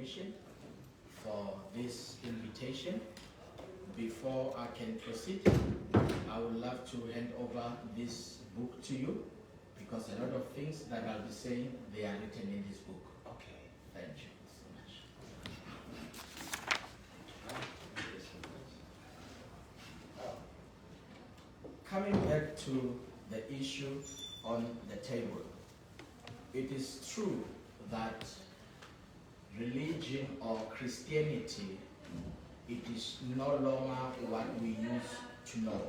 Commission for this invitation. Before I can proceed, I would love to hand over this book to you because a lot of things that I'll be saying, they are written in this book. Okay. Thank you so much. Coming back to the issue on the table, it is true that religion or Christianity, it is no longer what we used to know.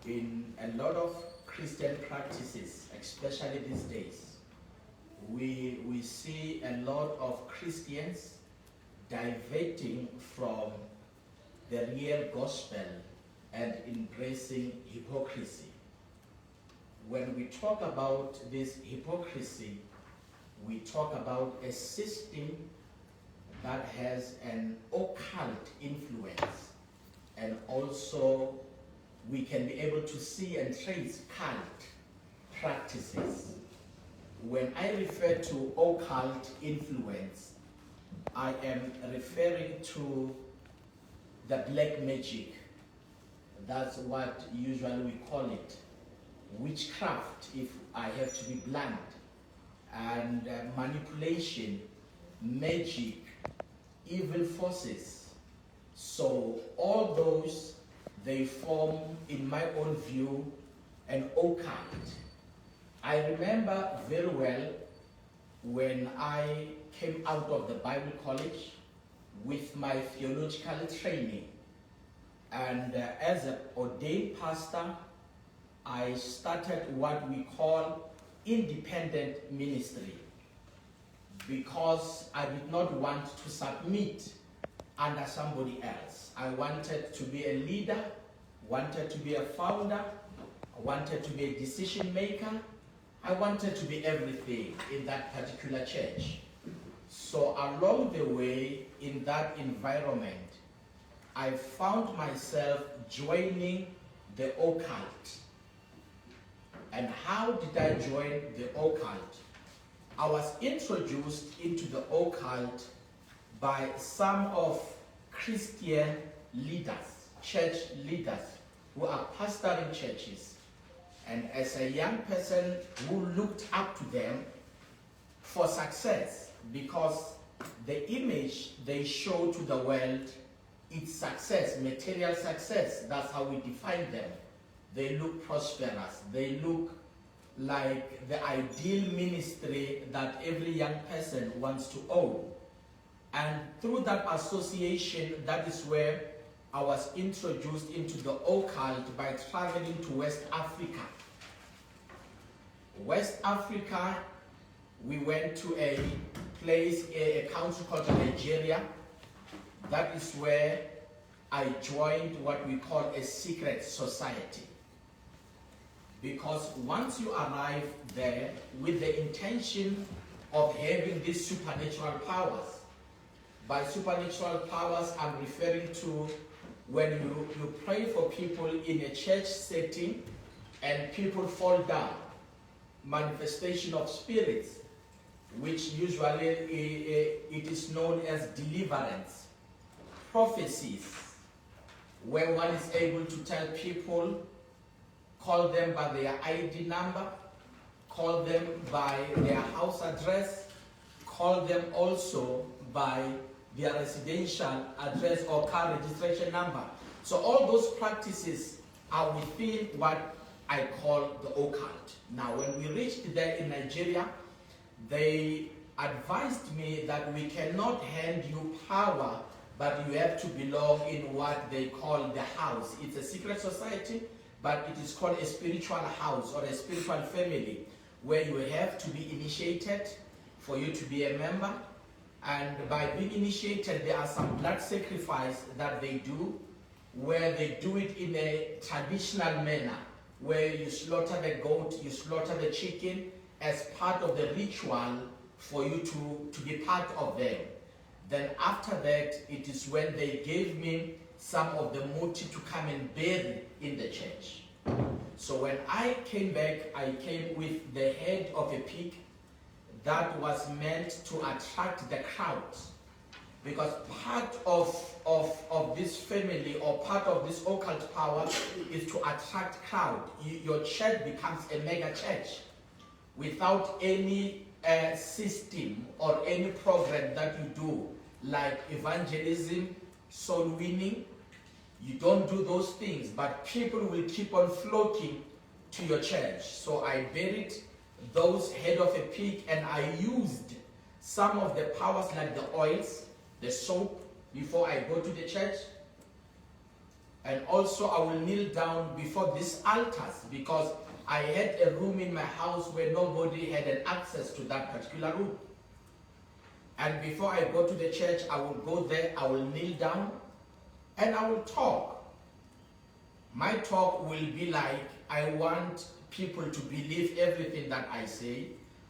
In a lot of Christian practices, especially these days, we see a lot of Christians diverting from the real gospel and embracing hypocrisy. When we talk about this hypocrisy, we talk about a system that has an occult influence, and also we can be able to see and trace cult practices. When I refer to occult influence, I am referring to the black magic. That's what usually we call it. Witchcraft, if I have to be blunt, and manipulation, magic, evil forces. So all those, they form, in my own view, an occult. I remember very well when I came out of the Bible college with my theological training, and as an ordained pastor, I started what we call independent ministry, because I did not want to submit under somebody else. I wanted to be a leader, wanted to be a founder, I wanted to be a decision maker, I wanted to be everything in that particular church. So along the way, in that environment, I found myself joining the occult. And how did I join the occult? I was introduced into the occult by some of Christian leaders, church leaders, who are pastoring churches. And as a young person who looked up to them for success, because the image they show to the world, it's success, material success. That's how we define them. They look prosperous. They look like the ideal ministry that every young person wants to own. And through that association, that is where I was introduced into the occult by traveling to West Africa. West Africa, we went to a place, a country called Nigeria. That is where I joined what we call a secret society. Because once you arrive there with the intention of having these supernatural powers, by supernatural powers I'm referring to when you pray for people in a church setting and people fall down, manifestation of spirits, which usually it is known as deliverance, prophecies, where one is able to tell people, call them by their ID number, call them by their house address, call them also by their residential address or car registration number. So all those practices are within what I call the occult. Now, when we reached there in Nigeria, they advised me that we cannot hand you power, but you have to belong in what they call the house. It's a secret society, but it is called a spiritual house or a spiritual family, where you have to be initiated for you to be a member. And by being initiated, there are some blood sacrifice that they do, where they do it in a traditional manner, where you slaughter the goat, you slaughter the chicken as part of the ritual for you to be part of them. Then after that, it is when they gave me some of the moti to come and bury in the church. So when I came back, I came with the head of a pig, that was meant to attract the crowd. Because part of this family or part of this occult power is to attract crowd. Your church becomes a mega church without any system or any program that you do, like evangelism, soul winning. You don't do those things, but people will keep on flocking to your church. So I buried those head of a pig, and I used some of the powers like the oils, the soap, before I go to the church. And also I will kneel down before these altars, because I had a room in my house where nobody had an access to that particular room. And before I go to the church, I will go there, I will kneel down, and I will talk. My talk will be like, I want people to believe everything that I say.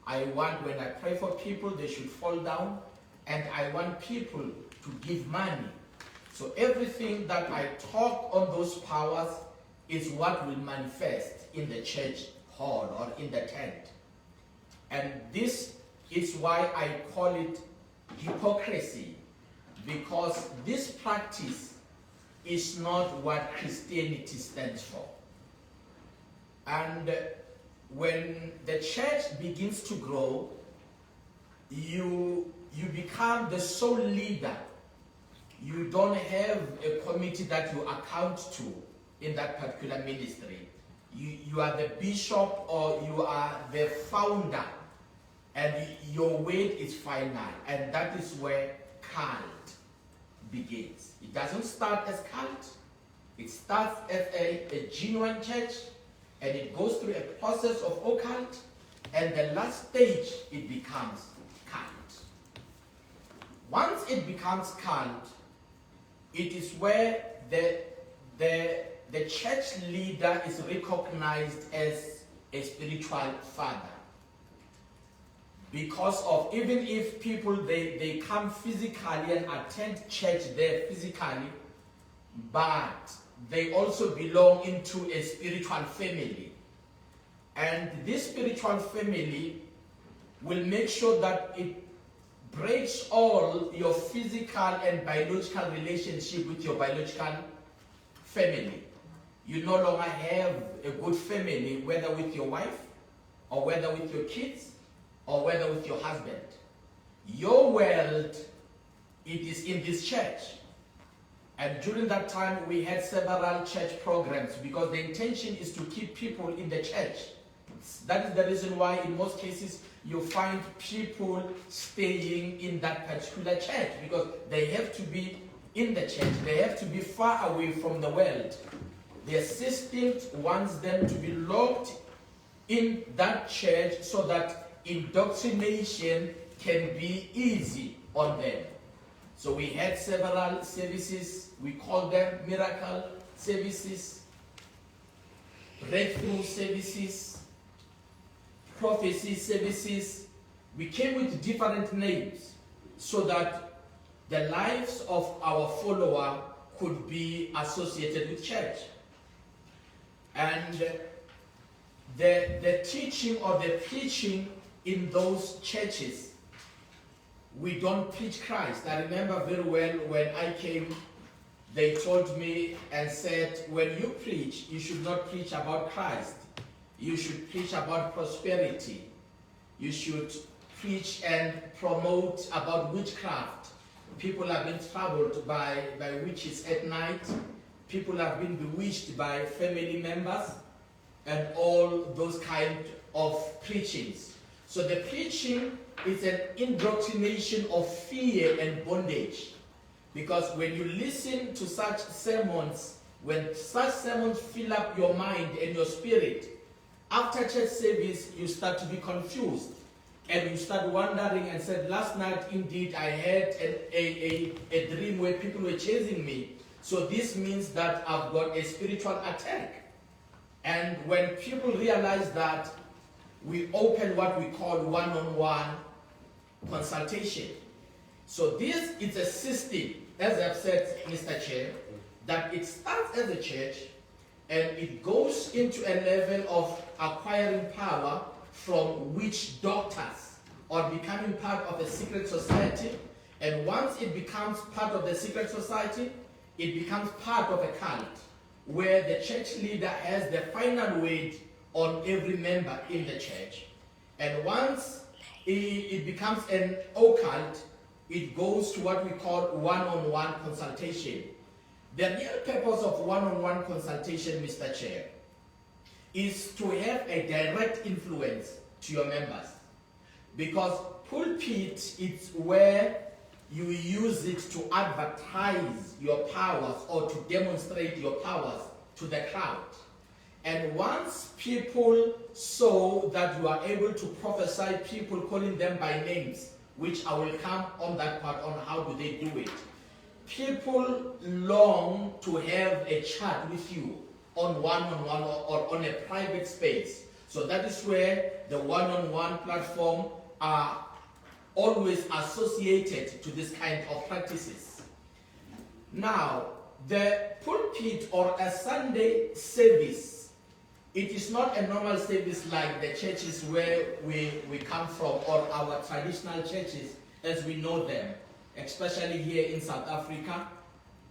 I want, when I pray for people, they should fall down, and I want people to give money. So everything that I talk on those powers is what will manifest in the church hall or in the tent. And this is why I call it hypocrisy, because this practice is not what Christianity stands for. And when the church begins to grow, you become the sole leader. You don't have a committee that you account to in that particular ministry. You are the bishop or you are the founder, and your weight is final, and that is where cult begins. It doesn't start as cult. It starts as a genuine church, and it goes through a process of occult, and the last stage, it becomes cult. Once it becomes cult, it is where the church leader is recognized as a spiritual father. Because of, even if people, they come physically and attend church there physically, but they also belong into a spiritual family. And this spiritual family will make sure that it breaks all your physical and biological relationship with your biological family. You no longer have a good family, whether with your wife, or whether with your kids, or whether with your husband. Your world, it is in this church. And during that time, we had several church programs, because the intention is to keep people in the church. That is the reason why in most cases you find people staying in that particular church, because they have to be in the church. They have to be far away from the world. Their system wants them to be locked in that church so that indoctrination can be easy on them. So we had several services. We call them miracle services, breakthrough services, prophecy services. We came with different names so that the lives of our follower could be associated with church. And the teaching or the preaching in those churches, we don't preach Christ. I remember very well when I came, they told me and said, when you preach, you should not preach about Christ. You should preach about prosperity. You should preach and promote about witchcraft. People have been troubled by witches at night. People have been bewitched by family members, and all those kind of preachings. So the preaching is an indoctrination of fear and bondage. Because when you listen to such sermons, when such sermons fill up your mind and your spirit, after church service, you start to be confused. And you start wondering and said, last night indeed I had a dream where people were chasing me. So this means that I've got a spiritual attack. And when people realize that, we open what we call one-on-one consultation. So this is a system, as I've said, Mr. Chair, that it starts as a church and it goes into a level of acquiring power from witch doctors. or becoming part of a secret society. And once it becomes part of the secret society, it becomes part of a cult, where the church leader has the final weight on every member in the church. And once it becomes an occult, it goes to what we call one-on-one consultation. The real purpose of one-on-one consultation, Mr. Chair, is to have a direct influence to your members. Because pulpit is where you use it to advertise your powers or to demonstrate your powers to the crowd. And once people saw that you are able to prophesy, people calling them by names, which I will come on that part on how do they do it. People long to have a chat with you on one-on-one or on a private space. So that is where the one-on-one platform are always associated to this kind of practices. Now, the pulpit or a Sunday service, it is not a normal service like the churches where we come from or our traditional churches as we know them, especially here in South Africa.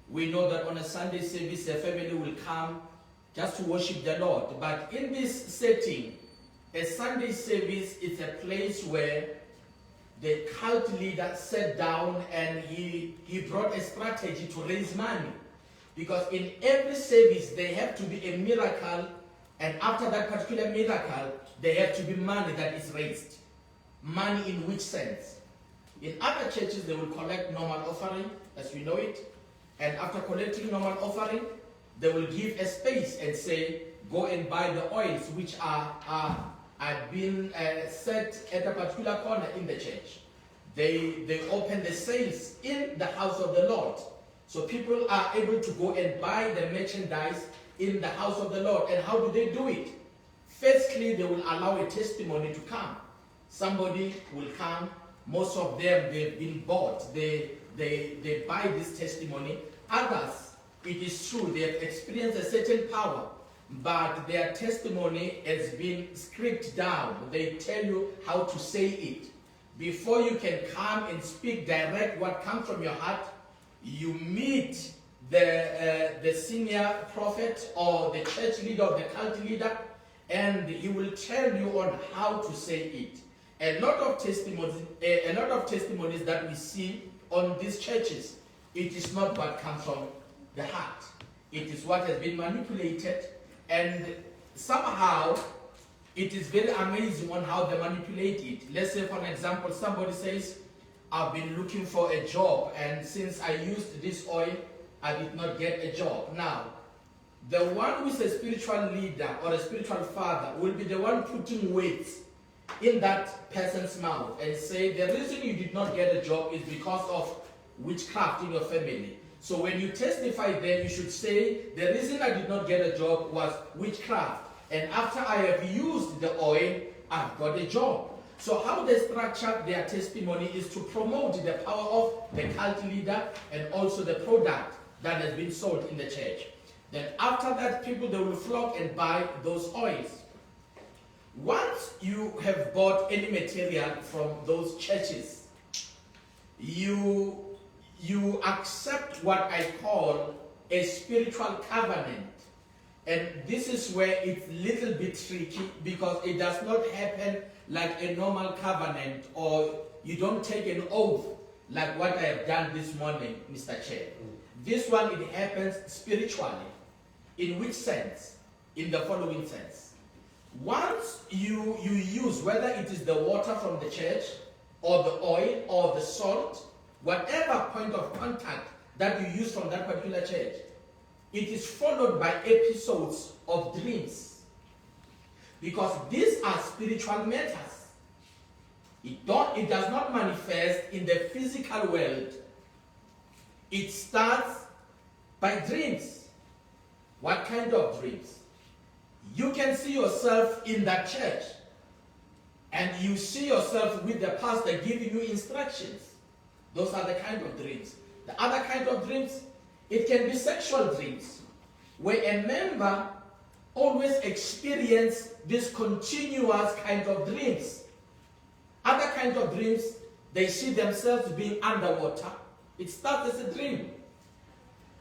We know that on a Sunday service, a family will come just to worship the Lord. But in this setting, a Sunday service is a place where the cult leader sat down and he brought a strategy to raise money. Because in every service, there have to be a miracle, and after that particular miracle, there have to be money that is raised. Money in which sense? In other churches, they will collect normal offering, as we know it, and after collecting normal offering, they will give a space and say, go and buy the oils which are being set at a particular corner in the church. They open the sales in the house of the Lord. So people are able to go and buy the merchandise in the house of the Lord. And how do they do it? Firstly, they will allow a testimony to come. Somebody will come. Most of them, they've been bought. They buy this testimony. Others, it is true, they have experienced a certain power, but their testimony has been scripted down. They tell you how to say it. Before you can come and speak direct what comes from your heart, you meet the senior prophet or the church leader or the cult leader, and he will tell you on how to say it. A lot of testimonies that we see on these churches, it is not what comes from the heart. It is what has been manipulated, and somehow it is very amazing on how they manipulate it. Let's say, for an example, somebody says, I've been looking for a job, and since I used this oil, I did not get a job. Now, the one who is a spiritual leader or a spiritual father will be the one putting weights in that person's mouth and say, the reason you did not get a job is because of witchcraft in your family. So when you testify there, you should say, the reason I did not get a job was witchcraft. And after I have used the oil, I've got a job. So how they structure their testimony is to promote the power of the cult leader and also the product that has been sold in the church. Then after that, people, they will flock and buy those oils. Once you have bought any material from those churches, you accept what I call a spiritual covenant. And this is where it's a little bit tricky, because it does not happen like a normal covenant, or you don't take an oath like what I have done this morning, Mr. Chair. This one, it happens spiritually. In which sense? In the following sense. Once you use, whether it is the water from the church, or the oil, or the salt, whatever point of contact that you use from that particular church, it is followed by episodes of dreams. Because these are spiritual matters. It does not manifest in the physical world. It starts by dreams. What kind of dreams? You can see yourself in that church, and you see yourself with the pastor giving you instructions. Those are the kind of dreams. The other kind of dreams, it can be sexual dreams, where a member always experiences this continuous kind of dreams. Other kinds of dreams, they see themselves being underwater. It starts as a dream.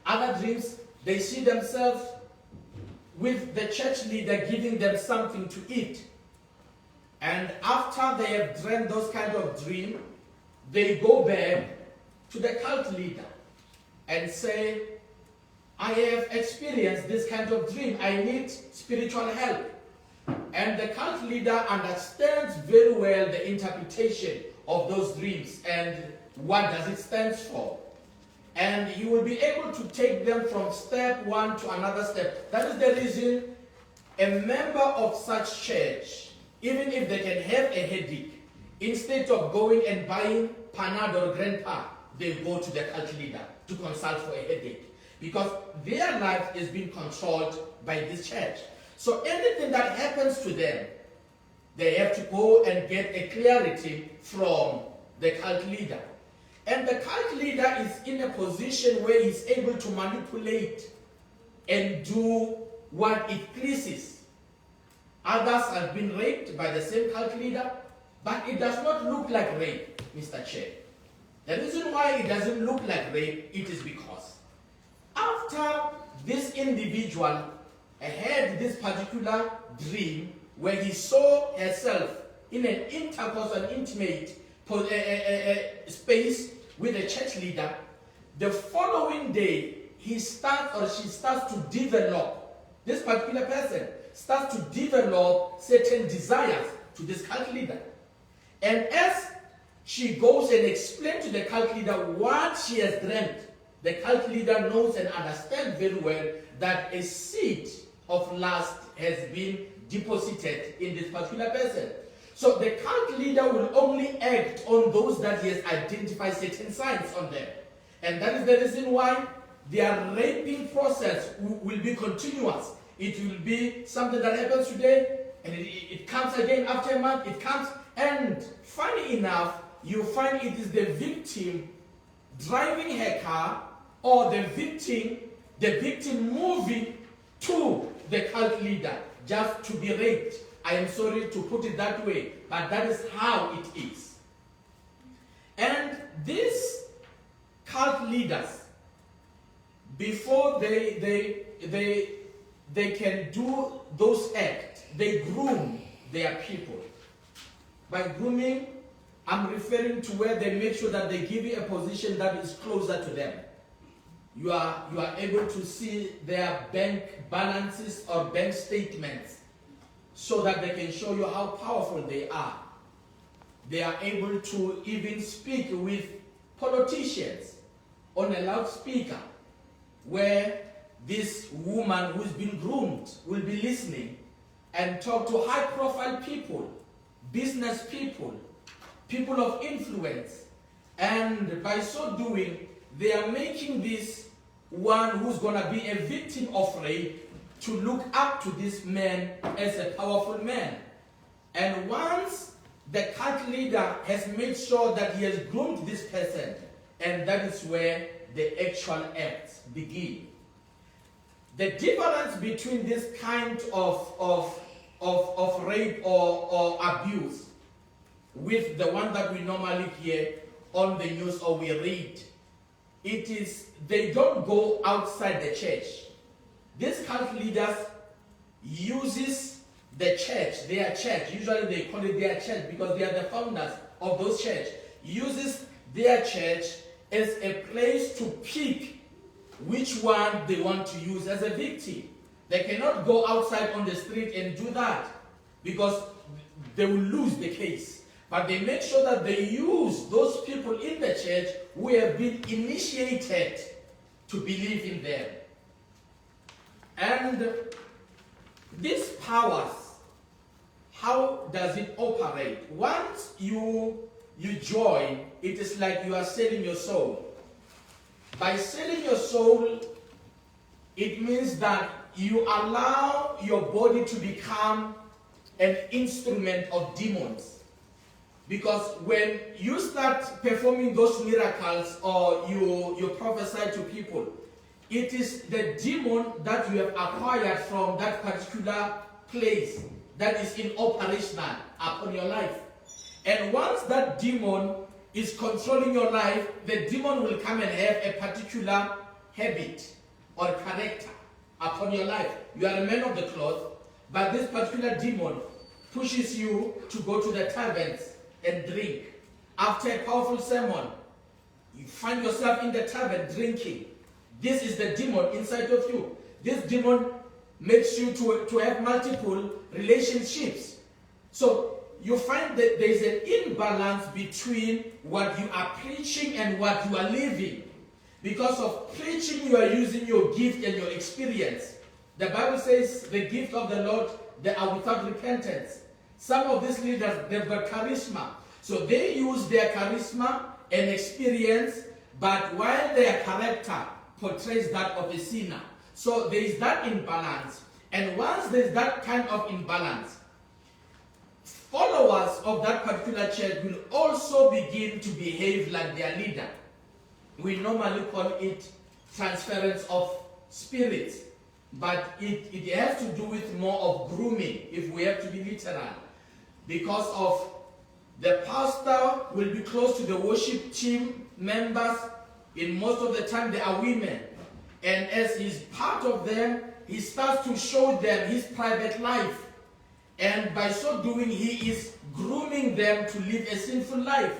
Other dreams, they see themselves with the church leader giving them something to eat. And after they have dreamed those kind of dreams, they go back to the cult leader and say, I have experienced this kind of dream. I need spiritual help. And the cult leader understands very well the interpretation of those dreams and what does it stand for. And you will be able to take them from step one to another step. That is the reason a member of such church, even if they can have a headache, instead of going and buying Panadol or Grandpa, they go to the cult leader to consult for a headache. Because their life is being controlled by this church. So anything that happens to them, they have to go and get a clarity from the cult leader. And the cult leader is in a position where he's able to manipulate and do what it pleases. Others have been raped by the same cult leader, but it does not look like rape, Mr. Chair. The reason why it doesn't look like rape, it is because after this individual had this particular dream where he saw herself in an intercourse, an intimate space with a church leader, the following day she starts to develop, this particular person starts to develop certain desires to this cult leader. And as she goes and explains to the cult leader what she has dreamt, the cult leader knows and understands very well that a seed of lust has been deposited in this particular person. So the cult leader will only act on those that he has identified certain signs on them. And that is the reason why their raping process will be continuous. It will be something that happens today, and it comes again after a month, it comes, and funny enough, you find it is the victim driving her car, or the victim moving to the cult leader just to be raped. I am sorry to put it that way, but that is how it is. And these cult leaders, before they can do those acts, they groom their people. By grooming, I'm referring to where they make sure that they give you a position that is closer to them. You are able to see their bank balances or bank statements so that they can show you how powerful they are. They are able to even speak with politicians on a loudspeaker where this woman who's been groomed will be listening and talk to high-profile people, business people, people of influence. And by so doing, they are making this one who's going to be a victim of rape to look up to this man as a powerful man. And once the cult leader has made sure that he has groomed this person, and that is where the actual acts begin. The difference between this kind of rape or abuse with the one that we normally hear on the news or we read, it is they don't go outside the church. These cult leaders uses the church, their church, usually they call it their church because they are the founders of those church, uses their church as a place to pick which one they want to use as a victim. They cannot go outside on the street and do that because they will lose the case. But they make sure that they use those people in the church who have been initiated to believe in them. And these powers, how does it operate? Once you join, it is like you are selling your soul. By selling your soul, it means that you allow your body to become an instrument of demons. Because when you start performing those miracles or you prophesy to people, it is the demon that you have acquired from that particular place that is in operation upon your life. And once that demon is controlling your life, the demon will come and have a particular habit or character upon your life. You are a man of the cloth, but this particular demon pushes you to go to the taverns and drink. After a powerful sermon, you find yourself in the tavern drinking. This is the demon inside of you. This demon makes you to have multiple relationships. So you find that there is an imbalance between what you are preaching and what you are living. Because of preaching, you are using your gift and your experience. The Bible says the gift of the Lord, they are without repentance. Some of these leaders, they've got charisma. So they use their charisma and experience, but while their character portrays that of a sinner. So there is that imbalance. And once there is that kind of imbalance, followers of that particular church will also begin to behave like their leader. We normally call it transference of spirits, but it has to do with more of grooming, if we have to be literal. Because of the pastor will be close to the worship team members. In most of the time they are women. And as he's part of them, he starts to show them his private life. And by so doing, he is grooming them to live a sinful life.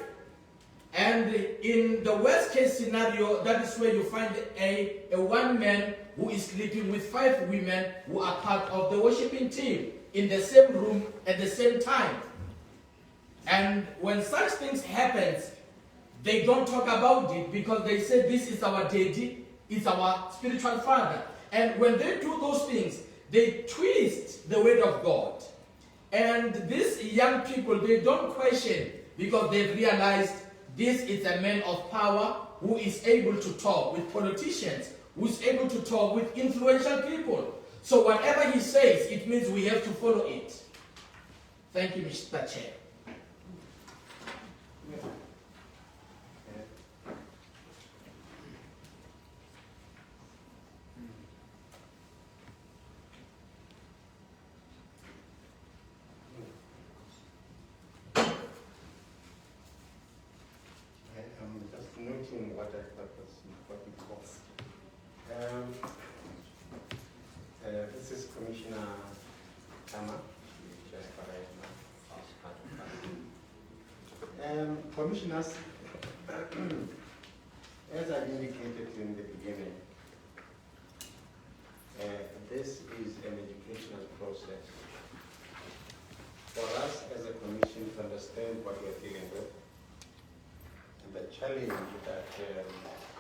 And in the worst case scenario, that is where you find a one man who is sleeping with 5 women who are part of the worshiping team in the same room at the same time. And when such things happen, they don't talk about it because they say this is our deity, it's our spiritual father. And when they do those things, they twist the word of God. And these young people, they don't question because they've realized this is a man of power who is able to talk with politicians, who is able to talk with influential people. So whatever he says, it means we have to follow it. Thank you, Mr. Chair. What was this is Commissioner Kama. Commissioners, as I indicated in the beginning, this is an educational process for us as a commission to understand what we're dealing with. The challenge that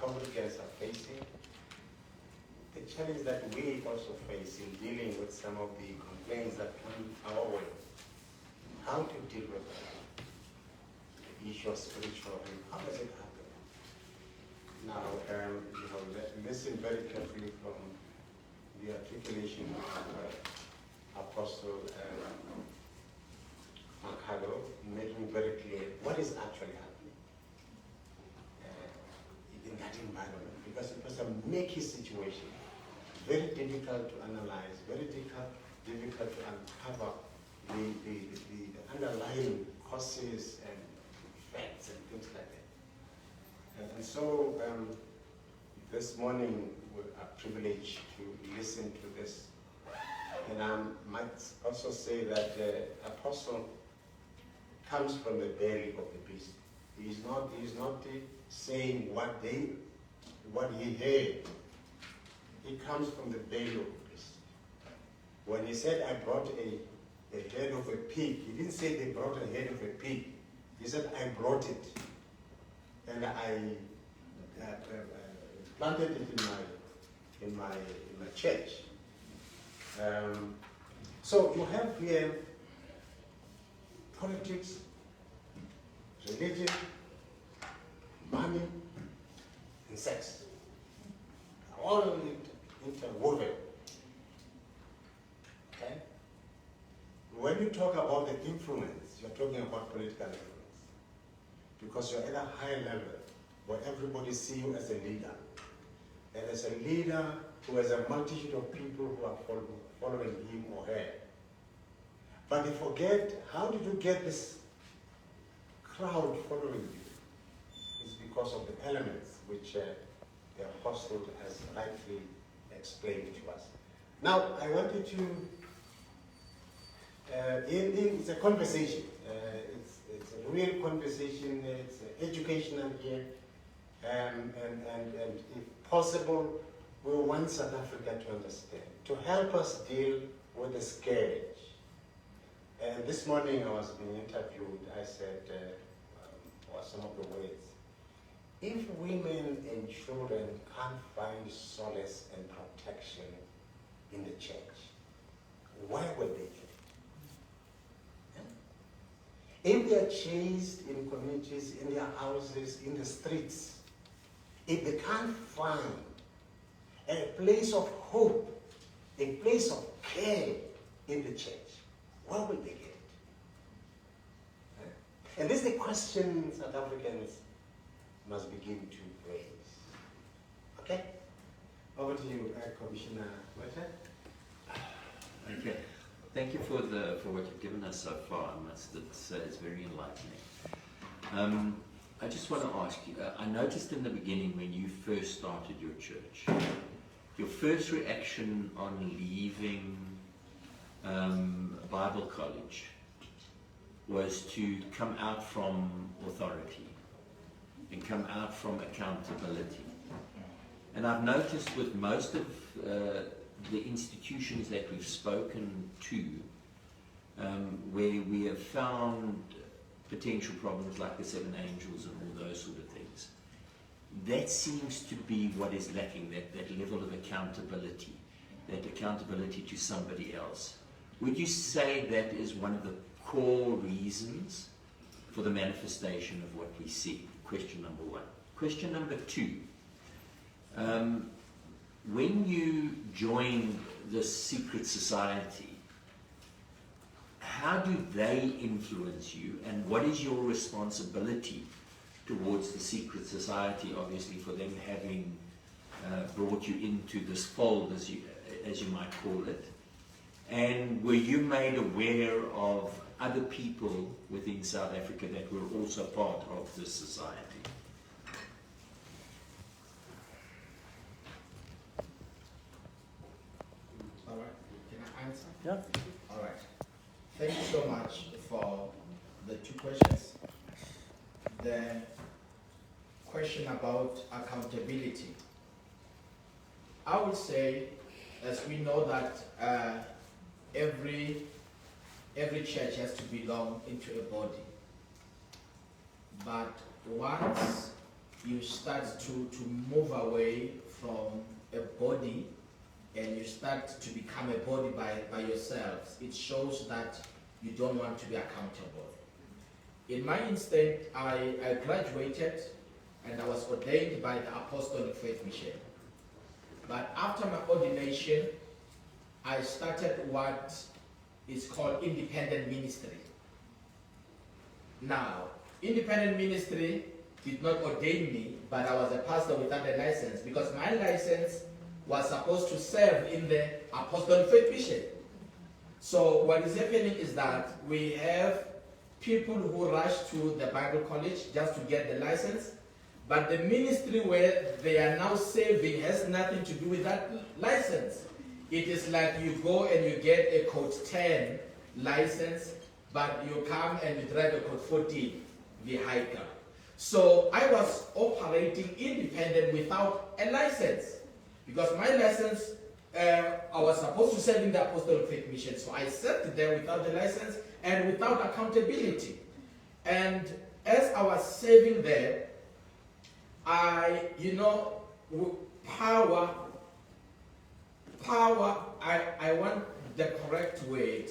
congregants are facing, the challenge that we also face in dealing with some of the complaints that come our way, how to deal with that, the issue of spiritual, how does it happen? Now, listen very carefully from the articulation of Apostle Makhado, making very clear what is actually happening in that environment, because it was a murky situation, very difficult to analyze, very difficult to uncover the underlying causes and effects and things like that. And so this morning we are privileged to listen to this. And I might also say that the apostle comes from the belly of the beast. He is not saying what he heard. He comes from the belly of the beast. When he said, I brought a head of a pig, he didn't say they brought a head of a pig. He said, I brought it. And I planted it in my church. So you have here politics, religion, money, and sex. All interwoven. Okay? When you talk about the influence, you're talking about political influence. Because you're at a high level where everybody sees you as a leader. And as a leader who has a multitude of people who are following him or her. But they forget, how did you get this crowd following you is because of the elements which the apostle has rightly explained to us. Now, I wanted to, it's a conversation. It's a real conversation. It's educational here. And if possible, we want South Africa to understand, to help us deal with the scourge. And this morning I was being interviewed, I said, or some of the words, if women and children can't find solace and protection in the church, where will they get it? If they are chased in communities, in their houses, in the streets, if they can't find a place of hope, a place of care in the church, where will they get it? And this is the question South Africans must begin to raise. Okay? Over to you, Commissioner Walter. Okay. Thank you for what you've given us so far. I must say it's very enlightening. I just want to ask you, I noticed in the beginning when you first started your church, your first reaction on leaving Bible college was to come out from authority and come out from accountability. And I've noticed with most of the institutions that we've spoken to, where we have found potential problems like the 7 angels and all those sort of things, that seems to be what is lacking, that level of accountability, that accountability to somebody else. Would you say that is one of the core reasons for the manifestation of what we see? Question number one. Question number two. When you join this secret society, how do they influence you, and what is your responsibility towards the secret society, obviously, for them having brought you into this fold, as you might call it? And were you made aware of other people within South Africa that were also part of this society? All right, can I answer? Yeah. All right. Thank you so much for the two questions. The question about accountability. I would say, as we know that every church has to belong into a body. But once you start to move away from a body and you start to become a body by yourselves, it shows that you don't want to be accountable. In my instinct, I graduated and I was ordained by the Apostolic Faith Mission. But after my ordination, I started what is called independent ministry. Now, independent ministry did not ordain me, but I was a pastor without a license, because my license was supposed to serve in the Apostolic Faith Mission. So what is happening is that we have people who rush to the Bible college just to get the license, but the ministry where they are now serving has nothing to do with that license. It is like you go and you get a code 10 license, but you come and you drive a code 14 vehicle. So I was operating independent without a license, because my license, I was supposed to serve in the Apostolic Faith Mission. So I sat there without the license and without accountability. And as I was serving there, I want the correct word,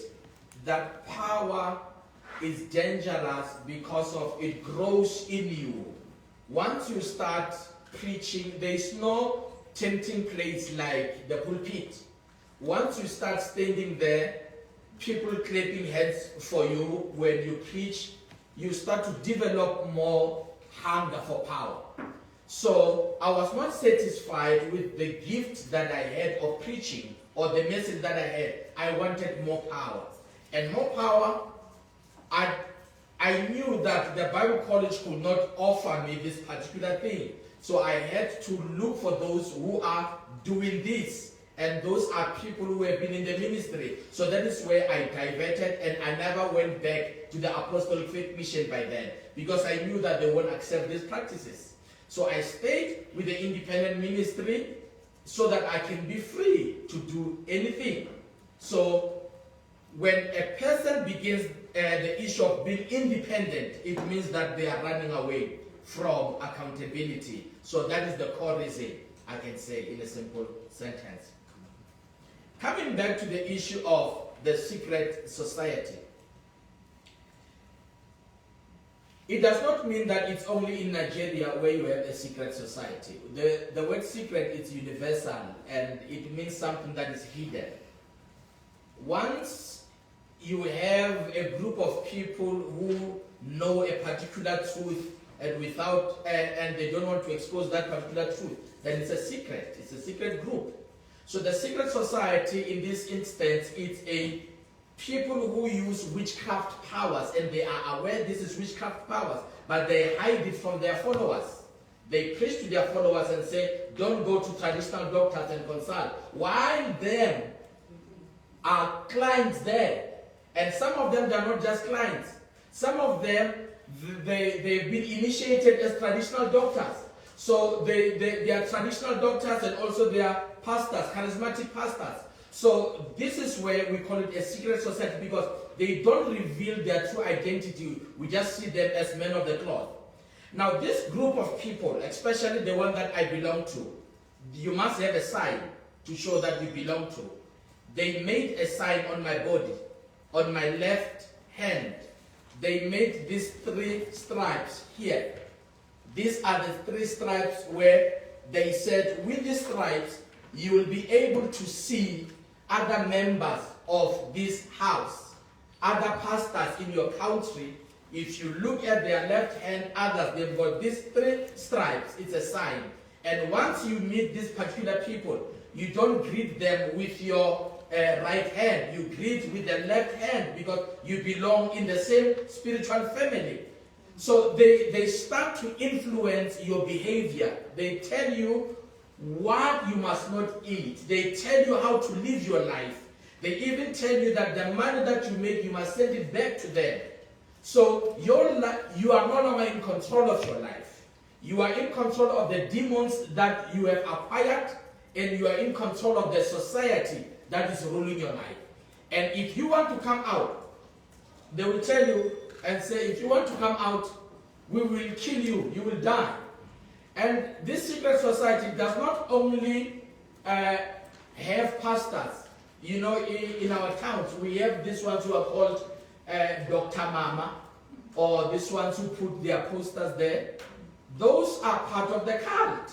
that power is dangerous because of it grows in you. Once you start preaching, there is no tempting place like the pulpit. Once you start standing there, people clapping hands for you when you preach, you start to develop more hunger for power. So I was not satisfied with the gift that I had of preaching or the message that I had. I wanted more power. And more power, I knew that the Bible college could not offer me this particular thing. So I had to look for those who are doing this. And those are people who have been in the ministry. So that is where I diverted, and I never went back to the Apostolic Faith Mission by then, because I knew that they won't accept these practices. So I stayed with the independent ministry so that I can be free to do anything. So when a person begins the issue of being independent, it means that they are running away from accountability. So that is the core reason, I can say in a simple sentence. Coming back to the issue of the secret society, it does not mean that it's only in Nigeria where you have a secret society. The word secret is universal, and it means something that is hidden. Once you have a group of people who know a particular truth and they don't want to expose that particular truth, then it's a secret. It's a secret group. So the secret society in this instance is a people who use witchcraft powers, and they are aware this is witchcraft powers, but they hide it from their followers. They preach to their followers and say, don't go to traditional doctors and consult. While them are clients there. And some of them, they're not just clients. Some of them, they've been initiated as traditional doctors. So they are traditional doctors, and also they are pastors, charismatic pastors. So this is where we call it a secret society, because they don't reveal their true identity. We just see them as men of the cloth. Now this group of people, especially the one that I belong to, you must have a sign to show that you belong to. They made a sign on my body, on my left hand. They made these 3 stripes here. These are the 3 stripes where they said, with these stripes, you will be able to see other members of this house, other pastors in your country. If you look at their left hand, others, they've got these 3 stripes. It's a sign. And once you meet these particular people, you don't greet them with your right hand. You greet with the left hand, because you belong in the same spiritual family. So they start to influence your behavior. They tell you what you must not eat. They tell you how to live your life. They even tell you that the money that you make, you must send it back to them. So you are no longer in control of your life. You are in control of the demons that you have acquired, and you are in control of the society that is ruling your life. And if you want to come out, they will tell you and say, if you want to come out, we will kill you, you will die. And this secret society does not only have pastors. You know, in our towns, we have these ones who are called Dr. Mama, or these ones who put their posters there. Those are part of the cult.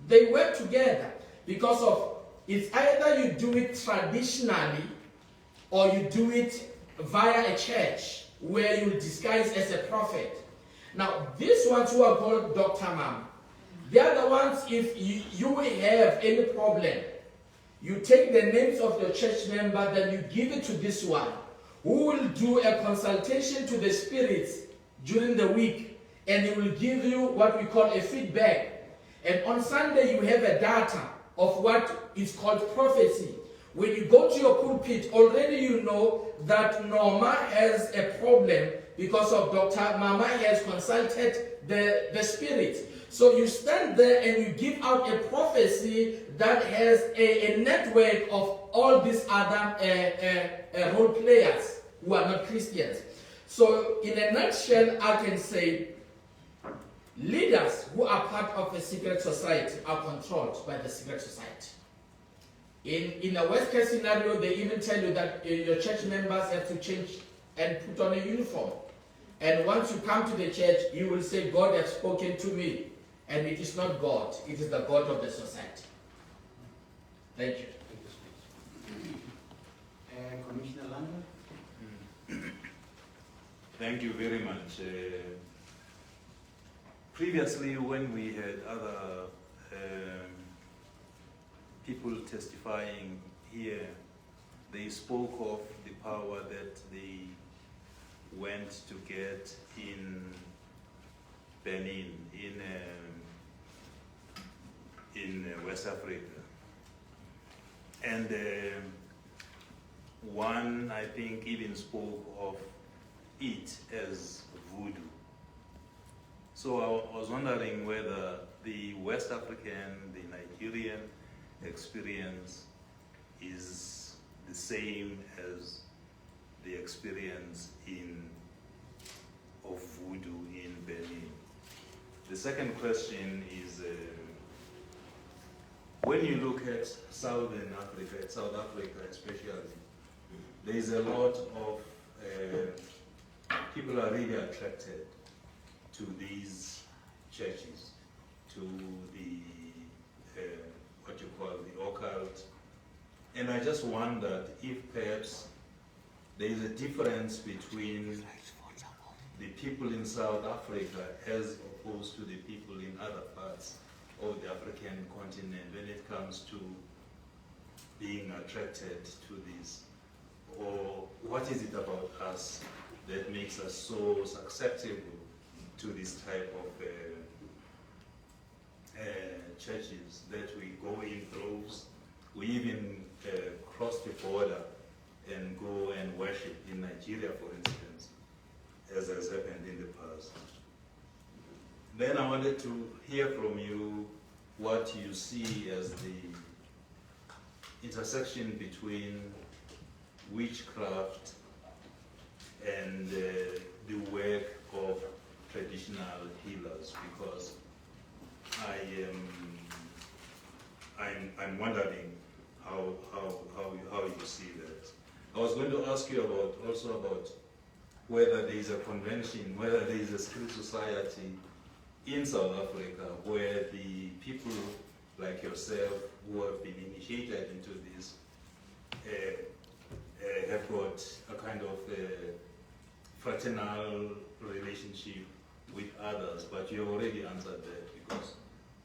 They work together because of, it's either you do it traditionally or you do it via a church where you disguise as a prophet. Now, these ones who are called Dr. Mama, they are the ones, if you have any problem, you take the names of your church member, then you give it to this one, who will do a consultation to the spirits during the week, and he will give you what we call a feedback. And on Sunday, you have a data of what is called prophecy. When you go to your pulpit, already you know that Norma has a problem because of Dr. Mama has consulted the spirits. So you stand there and you give out a prophecy that has a network of all these other role players who are not Christians. So in a nutshell, I can say leaders who are part of a secret society are controlled by the secret society. In a worst case scenario, they even tell you that your church members have to change and put on a uniform. And once you come to the church, you will say, God has spoken to me. And it is not God, it is the God of the society. Thank you. Commissioner Landa? Thank you very much. Previously, when we had other people testifying here, they spoke of the power that the went to get in Benin, in West Africa. And one, I think, even spoke of it as voodoo. So I was wondering whether the West African, the Nigerian experience is the same as the experience of voodoo in Benin. The second question is, when you look at Southern Africa, South Africa especially, there is a lot of people are really attracted to these churches, to the what you call the occult, and I just wondered if perhaps there is a difference between the people in South Africa as opposed to the people in other parts of the African continent when it comes to being attracted to this, or what is it about us that makes us so susceptible to this type of churches, that we go in droves, we even cross the border and go and worship in Nigeria, for instance, as has happened in the past. Then I wanted to hear from you what you see as the intersection between witchcraft and the work of traditional healers, because I'm wondering how you see that. I was going to ask you about whether there is a convention, whether there is a secret society in South Africa where the people like yourself who have been initiated into this have got a kind of fraternal relationship with others, but you have already answered that because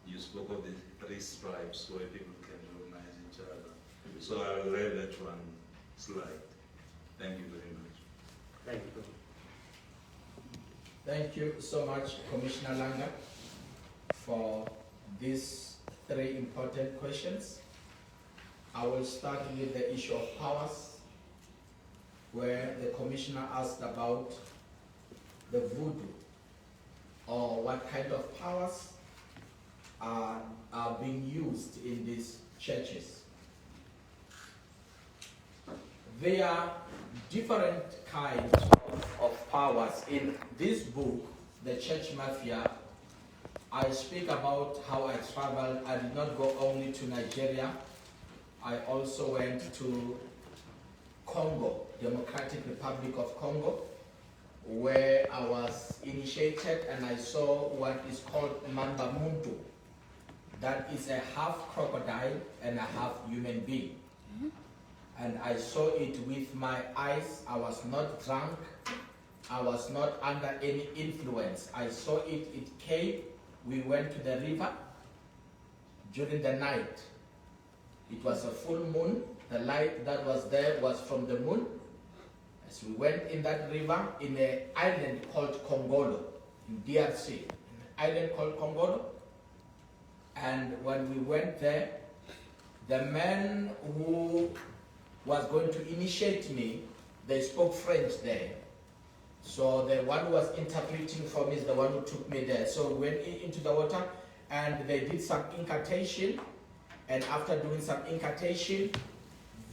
you spoke of the 3 stripes where people can recognize each other. So I'll let that one slide. Thank you very much. Thank you. Thank you so much, Commissioner Langa, for these 3 important questions. I will start with the issue of powers, where the Commissioner asked about the voodoo, or what kind of powers are being used in these churches. There are different kinds of powers. In this book, The Church Mafia, I speak about how I traveled. I did not go only to Nigeria. I also went to Congo, Democratic Republic of Congo, where I was initiated and I saw what is called Mamba Muntu. That is a half crocodile and a half human being. And I saw it with my eyes. I was not drunk. I was not under any influence. I saw it, it came. We went to the river during the night. It was a full moon. The light that was there was from the moon. As we went in that river, in an island called Congolo, in DRC, an island called Congolo. And when we went there, the man who was going to initiate me, they spoke French there. So the one who was interpreting for me is the one who took me there. So we went into the water and they did some incantation. And after doing some incantation,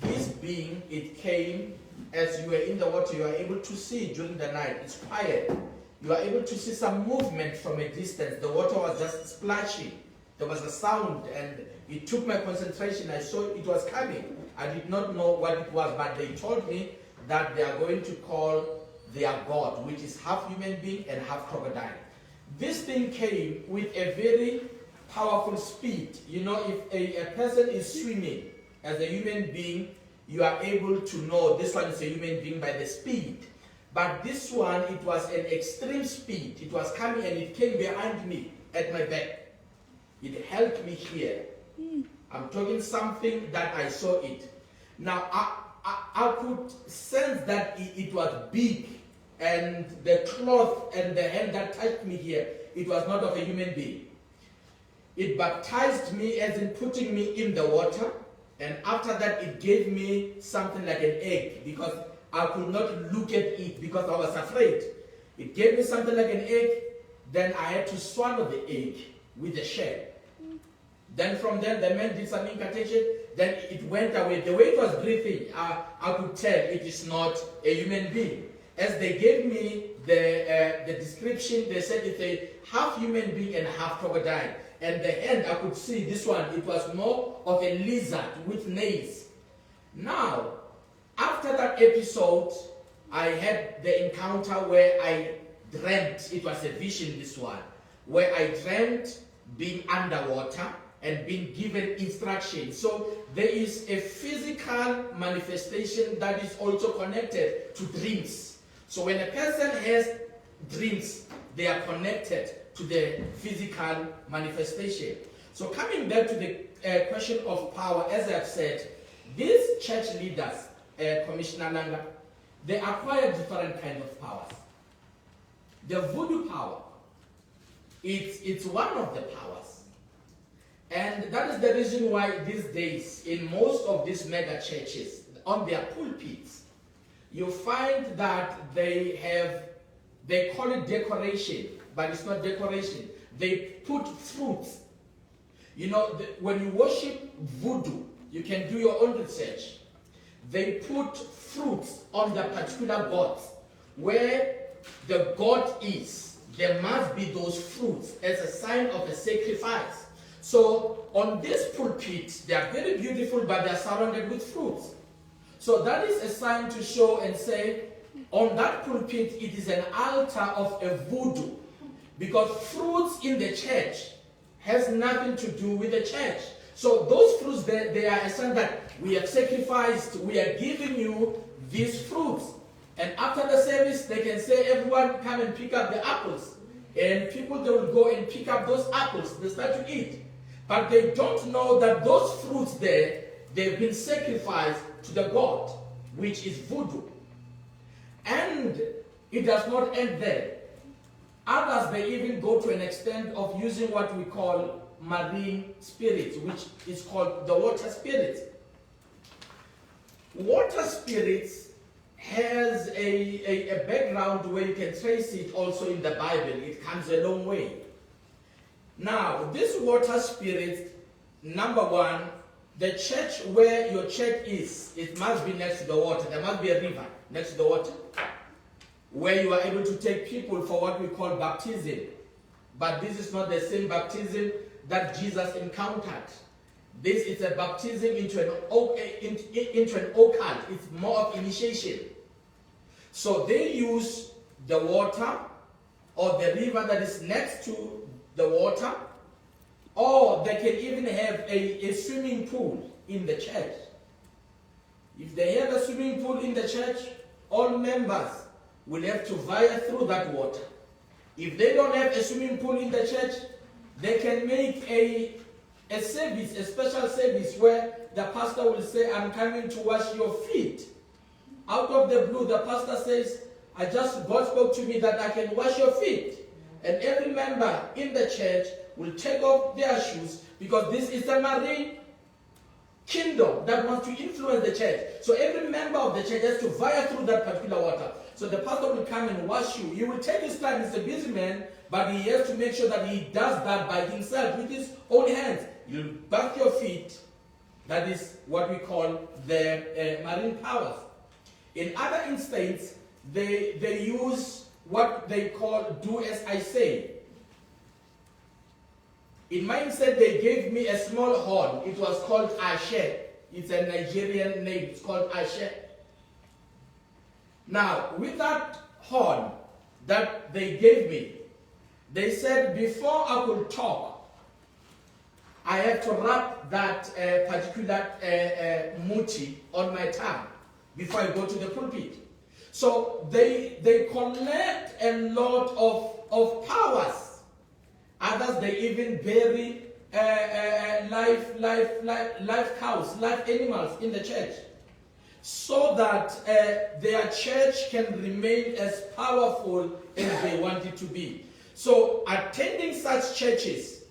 this being, it came, as you were in the water, you are able to see during the night, it's quiet. You are able to see some movement from a distance. The water was just splashing. There was a sound and it took my concentration. I saw it was coming. I did not know what it was, but they told me that they are going to call their god, which is half human being and half crocodile. This thing came with a very powerful speed. You know, if a person is swimming as a human being, you are able to know this one is a human being by the speed. But this one, it was an extreme speed. It was coming and it came behind me at my back. It helped me here. I'm talking something that I saw it. Now, I could sense that it was big. and the cloth and the hand that touched me here, it was not of a human being. It baptized me as in putting me in the water, and after that it gave me something like an egg, because I could not look at it because I was afraid. It gave me something like an egg, then I had to swallow the egg with the shell. Then from there, the man did some incantation, then it went away. The way it was breathing, I could tell it is not a human being. As they gave me the description, they said it's a half human being and half crocodile. And the hand, I could see this one, it was more of a lizard with nails. Now, after that episode, I had the encounter where I dreamt, it was a vision, this one, where I dreamt being underwater and being given instructions. So there is a physical manifestation that is also connected to dreams. So when a person has dreams, they are connected to the physical manifestation. So coming back to the question of power, as I've said, these church leaders, Commissioner Langa, they acquire different kinds of powers. The voodoo power, it's one of the powers. And that is the reason why these days, in most of these mega churches, on their pulpits, you find that they call it decoration, but it's not decoration. They put fruits. You know, when you worship voodoo, you can do your own research. They put fruits on the particular gods. Where the god is, there must be those fruits as a sign of a sacrifice. So on this pulpit, they are very beautiful, but they are surrounded with fruits. So that is a sign to show and say, on that pulpit, it is an altar of a voodoo. Because fruits in the church has nothing to do with the church. So those fruits, they are a sign that we have sacrificed, we are giving you these fruits. And after the service, they can say, everyone come and pick up the apples. And people, they will go and pick up those apples. They start to eat. But they don't know that those fruits there, they've been sacrificed to the god, which is voodoo. And it does not end there. Others, they even go to an extent of using what we call marine spirits, which is called the water spirits. Water spirits has a background where you can trace it also in the Bible. It comes a long way. Now, this water spirit, number one, the church where your church is, it must be next to the water. There must be a river next to the water, where you are able to take people for what we call baptism. But this is not the same baptism that Jesus encountered. This is a baptism into an occult. It's more of initiation. So they use the water or the river that is next to the water, or they can even have a swimming pool in the church. If they have a swimming pool in the church, all members will have to vie through that water. If they don't have a swimming pool in the church, they can make a service, a special service where the pastor will say, I'm coming to wash your feet. Out of the blue, the pastor says, God spoke to me that I can wash your feet. And every member in the church will take off their shoes, because this is a marine kingdom that wants to influence the church. So every member of the church has to vie through that particular water. So the pastor will come and wash you. He will take his time. He's a busy man, but he has to make sure that he does that by himself with his own hands. You'll bath your feet. That is what we call the marine powers. In other instances, they use what they call do as I say. In my instance, they gave me a small horn. It was called Ashe. It's a Nigerian name. It's called Ashe. Now, with that horn that they gave me, they said before I could talk, I have to wrap that particular muti on my tongue before I go to the pulpit. So they collect a lot of powers. Others, they even bury live cows, live animals in the church. so that their church can remain as powerful as they want it to be. So attending such churches,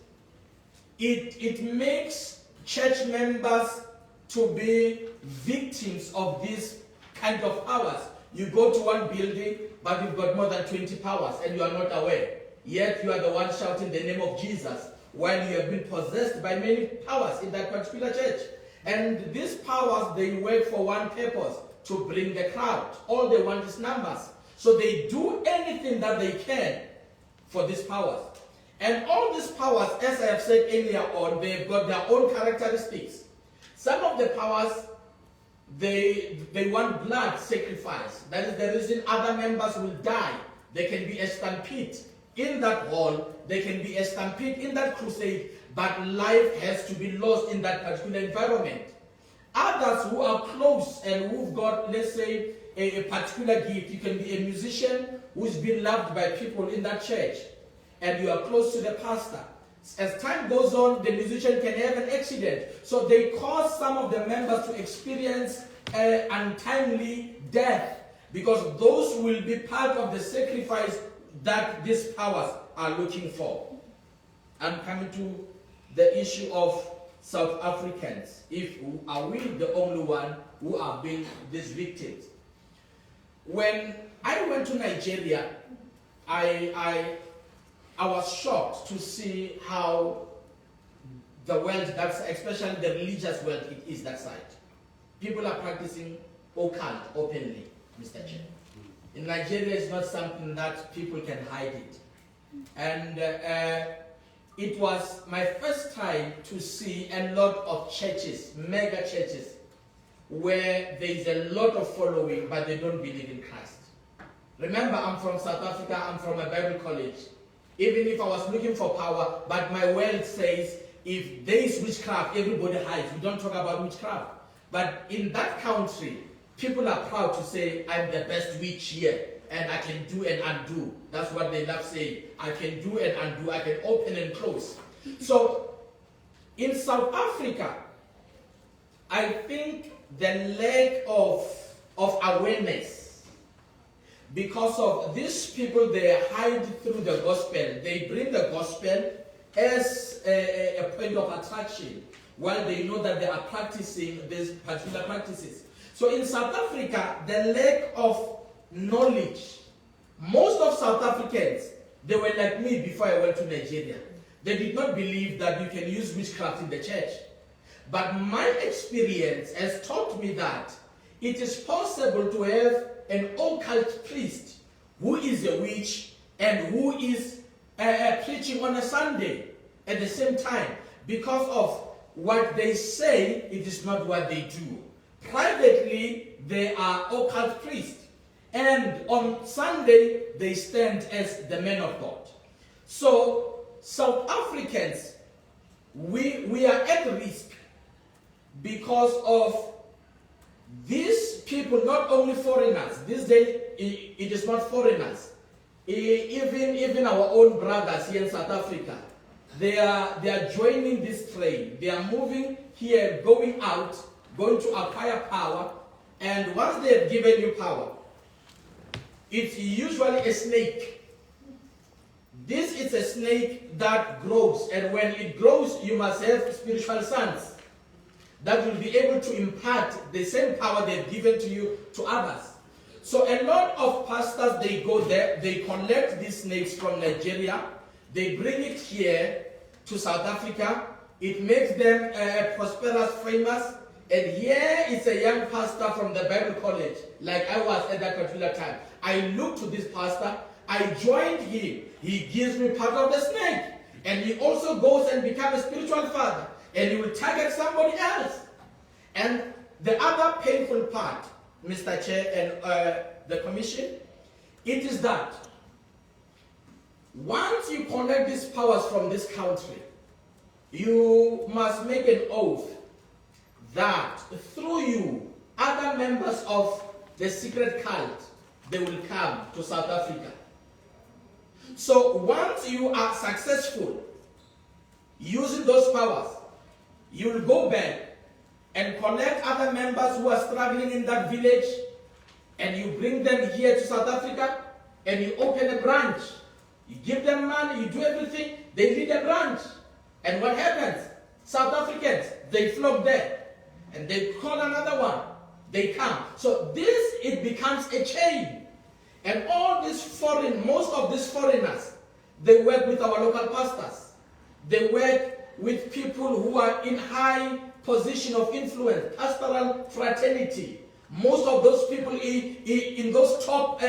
it makes church members to be victims of these kind of powers. You go to one building, but you've got more than 20 powers and you are not aware. Yet you are the one shouting the name of Jesus while you have been possessed by many powers in that particular church. And these powers, they work for one purpose, to bring the crowd. All they want is numbers. So they do anything that they can for these powers. And all these powers, as I have said earlier on, they've got their own characteristics. Some of the powers, they want blood sacrifice. That is the reason other members will die. There can be a stampede in that hall. There can be a stampede in that crusade. But life has to be lost in that particular environment. Others who are close and who've got, let's say, a particular gift. You can be a musician who's been loved by people in that church, and you are close to the pastor. As time goes on, the musician can have an accident. So they cause some of the members to experience untimely death, because those will be part of the sacrifice that these powers are looking for. I'm coming to the issue of South Africans. Are we the only one who are being these victims? When I went to Nigeria, I was shocked to see how the world, especially the religious world, it is that side. People are practicing occult openly, Mr. Chair. In Nigeria, it's not something that people can hide it. And it was my first time to see a lot of churches, mega churches, where there is a lot of following, but they don't believe in Christ. Remember, I'm from South Africa, I'm from a Bible college. Even if I was looking for power, but my world says, if there is witchcraft, everybody hides. We don't talk about witchcraft. But in that country, people are proud to say, I'm the best witch here, and I can do and undo. That's what they love saying. I can do and undo. I can open and close. So, in South Africa, I think the lack of awareness, because of these people, they hide through the gospel. They bring the gospel as a point of attraction, while they know that they are practicing these particular practices. So in South Africa, the lack of knowledge, most of South Africans, they were like me before I went to Nigeria. They did not believe that you can use witchcraft in the church. But my experience has taught me that it is possible to have an occult priest who is a witch and who is preaching on a Sunday at the same time. Because of what they say, it is not what they do. Privately, they are occult priests. And on Sunday, they stand as the men of God. So, South Africans, we are at risk because of these people, not only foreigners. This day, it is not foreigners. Even our own brothers here in South Africa, they are joining this train. They are moving here, going out, going to acquire power. And once they have given you power, it's usually a snake. This is a snake that grows, and when it grows, you must have spiritual sons that will be able to impart the same power they've given to you to others. So a lot of pastors, they go there, they collect these snakes from Nigeria, they bring it here to South Africa, it makes them prosperous, famous, and here is a young pastor from the Bible college, like I was at that particular time. I look to this pastor, I joined him, he gives me part of the snake, and he also goes and becomes a spiritual father, and he will target somebody else. And the other painful part, Mr. Chair and the Commission, it is that once you collect these powers from this country, you must make an oath that through you, other members of the secret cult, they will come to South Africa. So once you are successful using those powers, you will go back and collect other members who are struggling in that village, and you bring them here to South Africa, and you open a branch. You give them money, you do everything, they lead a branch. And what happens? South Africans, they flock there. And they call another one. They come. So this, it becomes a chain. And all these most of these foreigners, they work with our local pastors. They work with people who are in high position of influence, pastoral fraternity. Most of those people in those top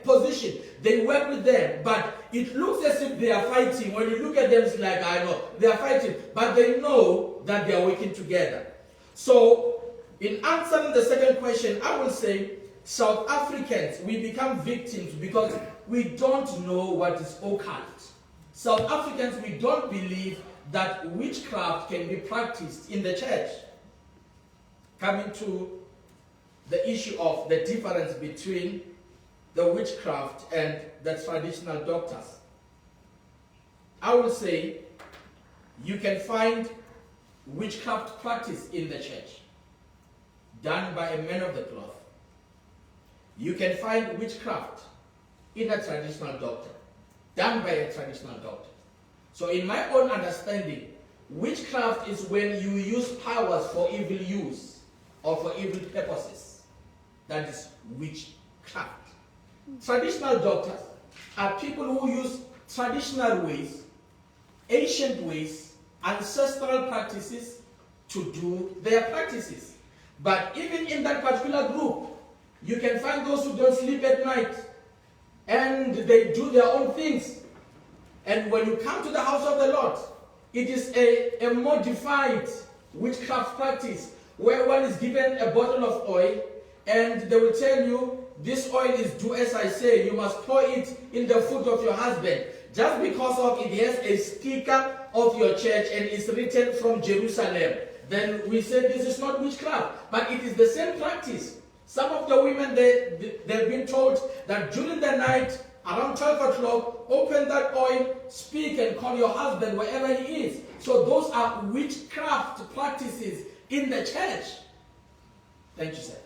positions, they work with them. But it looks as if they are fighting. When you look at them, it's like, I know, they are fighting. But they know that they are working together. So, in answering the second question, I will say, South Africans, we become victims because we don't know what is occult. South Africans, we don't believe that witchcraft can be practiced in the church. Coming to the issue of the difference between the witchcraft and the traditional doctors. I will say you can find witchcraft practice in the church done by a man of the cloth. You can find witchcraft in a traditional doctor done by a traditional doctor. So in my own understanding, witchcraft is when you use powers for evil use or for evil purposes. That is witchcraft. Traditional doctors are people who use traditional ways, ancient ways, ancestral practices to do their practices. But even in that particular group, you can find those who don't sleep at night and they do their own things. And when you come to the house of the Lord, it is a modified witchcraft practice where one is given a bottle of oil and they will tell you, this oil is do as I say, you must pour it in the foot of your husband. Just because of it has a sticker of your church and it's written from Jerusalem, then we say this is not witchcraft, but it is the same practice. Some of the women, they've been told that during the night, around 12 o'clock, open that oil, speak and call your husband wherever he is. So those are witchcraft practices in the church. Thank you, sir.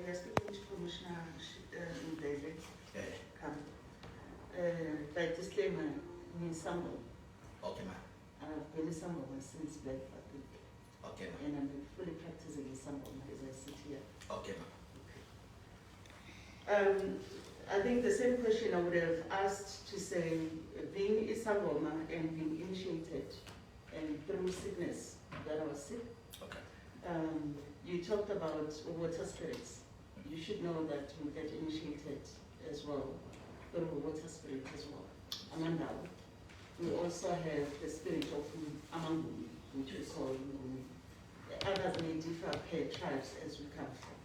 Yes, Commissioner David. By disclaimer, means Sambo. Okay, ma'am. I've been in Sambo since Black Friday. Okay, ma'am. And I'm fully practicing in Sambo as I sit here. Okay, ma'am. I think the same question I would have asked to say, being Isangoma and being initiated and through sickness that I was sick. Okay. You talked about water spirits. You should know that we get initiated as well through water spirit as well. Amanda, we also have the spirit of Amangu, which we call Ngumi. Others may differ per tribes as we come from.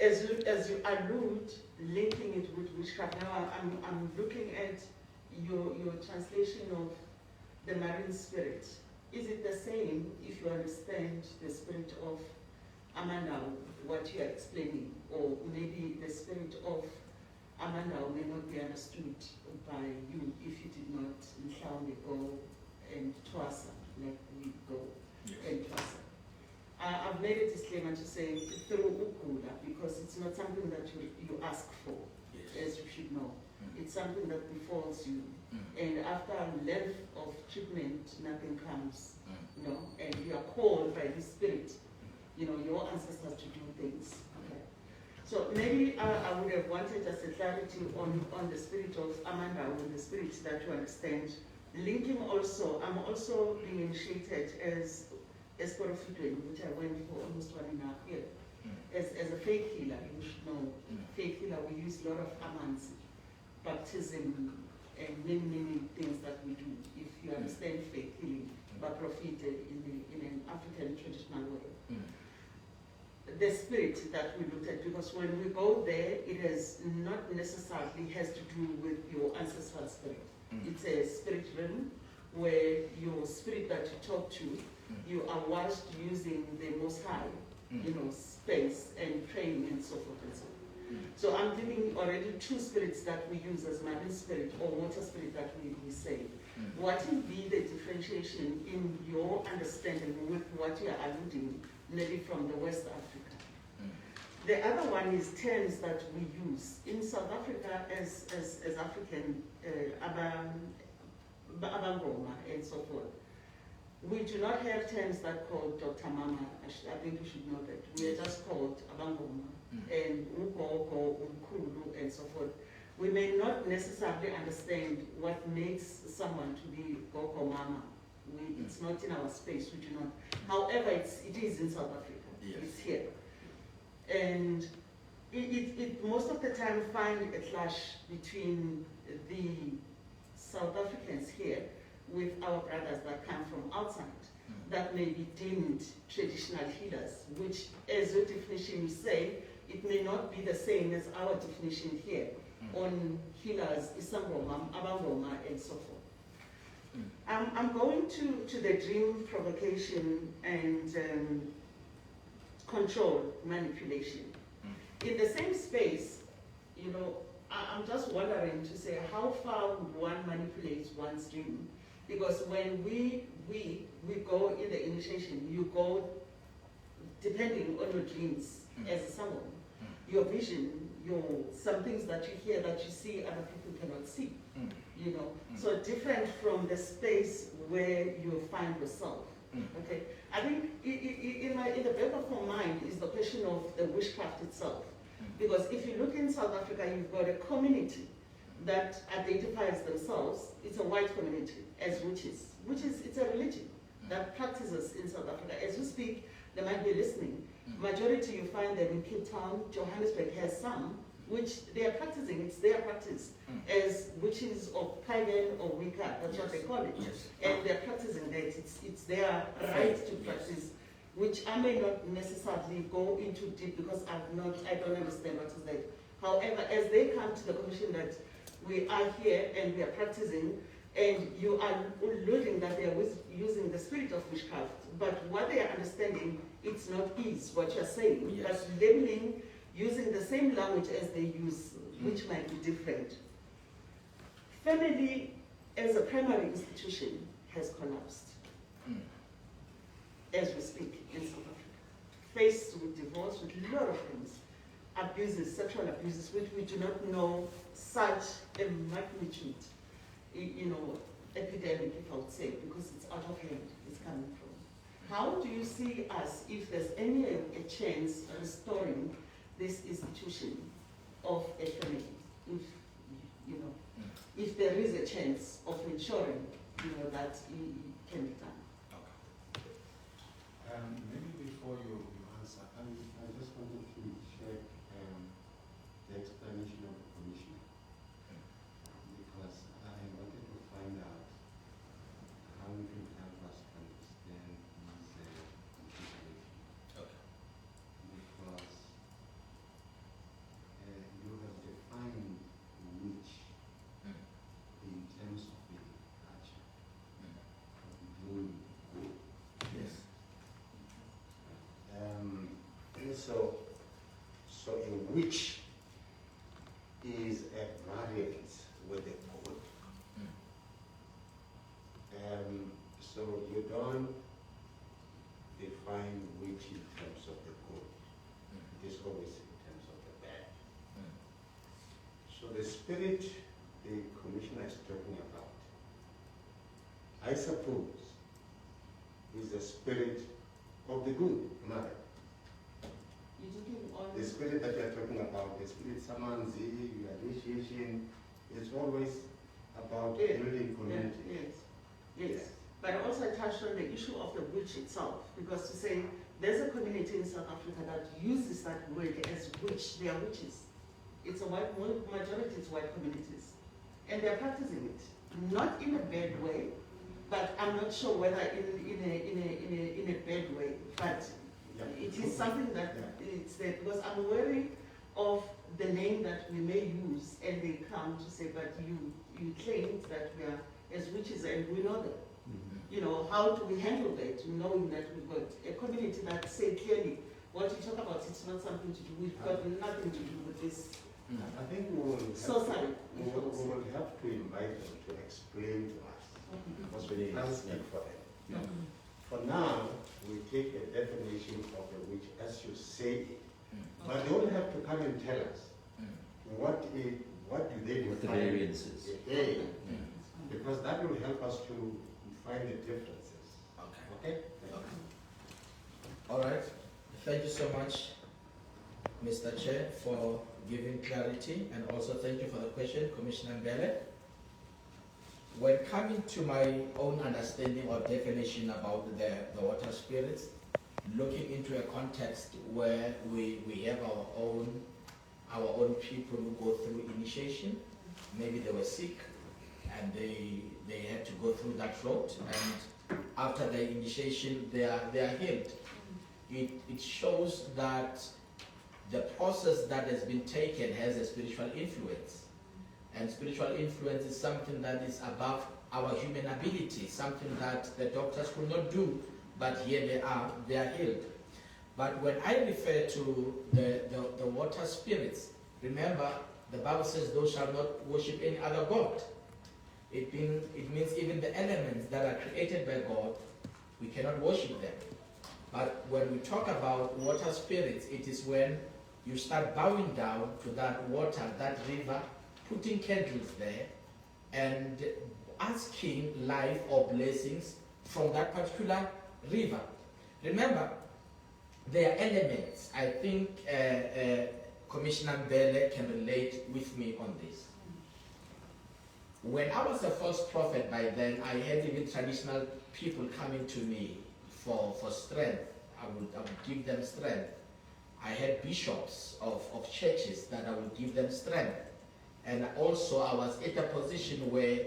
As you allude, linking it with witchcraft. Now I'm looking at your translation of the marine spirit. Is it the same if you understand the spirit of Amanda, what you are explaining, or maybe the spirit of Amanda may not be understood by you if you did not go and Twasa, like we go and Twasa. I've made a disclaimer to say through Ukula because it's not something that you ask for, as you should know. It's something that befalls you. And after a length of treatment, nothing comes, and you are called by the Spirit, your ancestors to do things. Okay. So maybe I would have wanted just a clarity on the spirit of Amanda, or the spirit that you understand. Linking also, I'm also being initiated as Porofidwen, which I went for almost 1.5 years. As a faith healer, you should know, faith healer, we use a lot of amans, baptism, and many things that we do. If you understand faith healing, but profited in an African traditional way. The spirit that we looked at, because when we go there, it has not necessarily has to do with your ancestral spirit. It's a spirit realm where your spirit that you talk to, you are washed using the Most High, space and praying and so forth and so on. So I'm giving already two spirits that we use as marine spirit or water spirit that we say. What will be the differentiation in your understanding with what you are alluding, maybe from the West Africa? The other one is terms that we use. In South Africa, as African, Abangoma and so forth, we do not have terms that called Dr. Mama. I think you should know that. We are just called Abangoma and Ugogo, Umkulu, and so forth. We may not necessarily understand what makes someone to be Gogo Mama. It's not in our space, we do not. However, it is in South Africa. Yes. It's here. And it most of the time find a clash between the South Africans here with our brothers that come from outside that may be deemed traditional healers, which, as your definition you say, it may not be the same as our definition here on healers, Isangoma, Abangoma, and so forth. I'm going to the dream provocation and control manipulation. In the same space, I'm just wondering to say how far would one manipulate one's dream? Because when we go in the initiation, you go depending on your dreams as someone, your vision, some things that you hear, that you see, other people cannot see. So different from the space where you find yourself. Okay, I think in the back of my mind is the question of the witchcraft itself. Because if you look in South Africa, you've got a community that identifies themselves, it's a white community, as witches. It's a religion that practices in South Africa. As we speak, they might be listening. Majority you find them in Cape Town. Johannesburg has some, which they are practicing. It's their practice as witches or pagan or Wicca. That's what they call it. Yes. And they're practicing that. It's their right to practice, which I may not necessarily go into deep because I don't understand what is that. However, as they come to the commission that we are here and we are practicing, and you are alluding that they are using the spirit of witchcraft, but what they are understanding, it's not what you're saying, but labeling, using the same language as they use, which might be different. Family, as a primary institution, has collapsed, as we speak in South Africa. Faced with divorce, with a lot of things, abuses, sexual abuses, which we do not know such a magnitude, epidemic, if I would say, because it's out of hand, it's coming from. How do you see us, if there's any a chance restoring this institution of a family, if there is a chance of ensuring, that it can be done? Maybe before you answer, I just wanted to check the explanation of the commission, because I wanted to find out how you can help us understand this situation. Okay. Because you have defined which in terms of the action of doing good. Yes. So in which is a variance with the code. So you don't define which in terms of the code. It is always in terms of the bad. So the spirit the commissioner is talking about, I suppose, is the spirit of the good. Am I right? The spirit that you are talking about, the spirit samanzi, your initiation, is always about building community. Yes. But I also touched on the issue of the witch itself, because to say there's a community in South Africa that uses that word as witch. They are witches. It's a white majority. It's white communities, and they're practicing it, not in a bad way, but I'm not sure whether in a bad way, but. It is something that it's there, because I'm wary of the name that we may use, and they come to say, but you claim that we are as witches, and we know them. You know, how do we handle that, knowing that we've got a community that say clearly, what you talk about, it's not something to do, we've got nothing to do with this. I think we will have to invite them to explain to us, because we can't speak for them. For now, we take a definition of a witch as you say it, but they will have to come and tell us what do they define? What the variances. Because that will help us to find the differences. Okay? All right. Thank you so much, Mr. Chair, for giving clarity, and also thank you for the question, Commissioner Mbele. When coming to my own understanding or definition about the water spirits, looking into a context where we have our own people who go through initiation, maybe they were sick and they had to go through that road, and after the initiation they are healed. It shows that the process that has been taken has a spiritual influence, and spiritual influence is something that is above our human ability, something that the doctors could not do, but here they are healed. But when I refer to the water spirits, remember the Bible says thou shalt not worship any other god. It means even the elements that are created by God, we cannot worship them. But when we talk about water spirits, it is when you start bowing down to that water, that river, putting candles there, and asking life or blessings from that particular river. Remember, there are elements. I think Commissioner Mbele can relate with me on this. When I was a false prophet by then, I had even traditional people coming to me for strength. I would give them strength. I had bishops of churches that I would give them strength. And also I was at a position where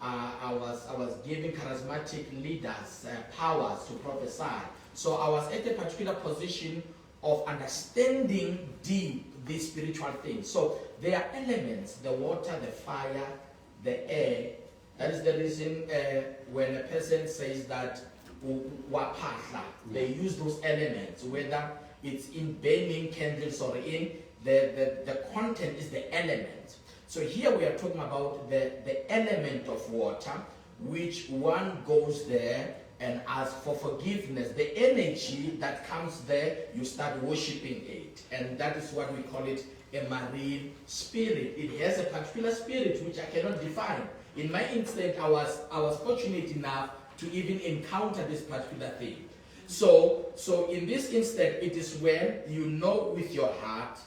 I was giving charismatic leaders powers to prophesy. So I was at a particular position of understanding deep these spiritual things. So there are elements, the water, the fire, the air. That is the reason when a person says that wapahla, they use those elements, whether it's in burning candles or in the content is the element. So here we are talking about the element of water, which one goes there and asks for forgiveness. The energy that comes there, you start worshipping it. And that is what we call it a marine spirit. It has a particular spirit which I cannot define. In my instinct, I was fortunate enough to even encounter this particular thing. So in this instant, it is when you know with your heart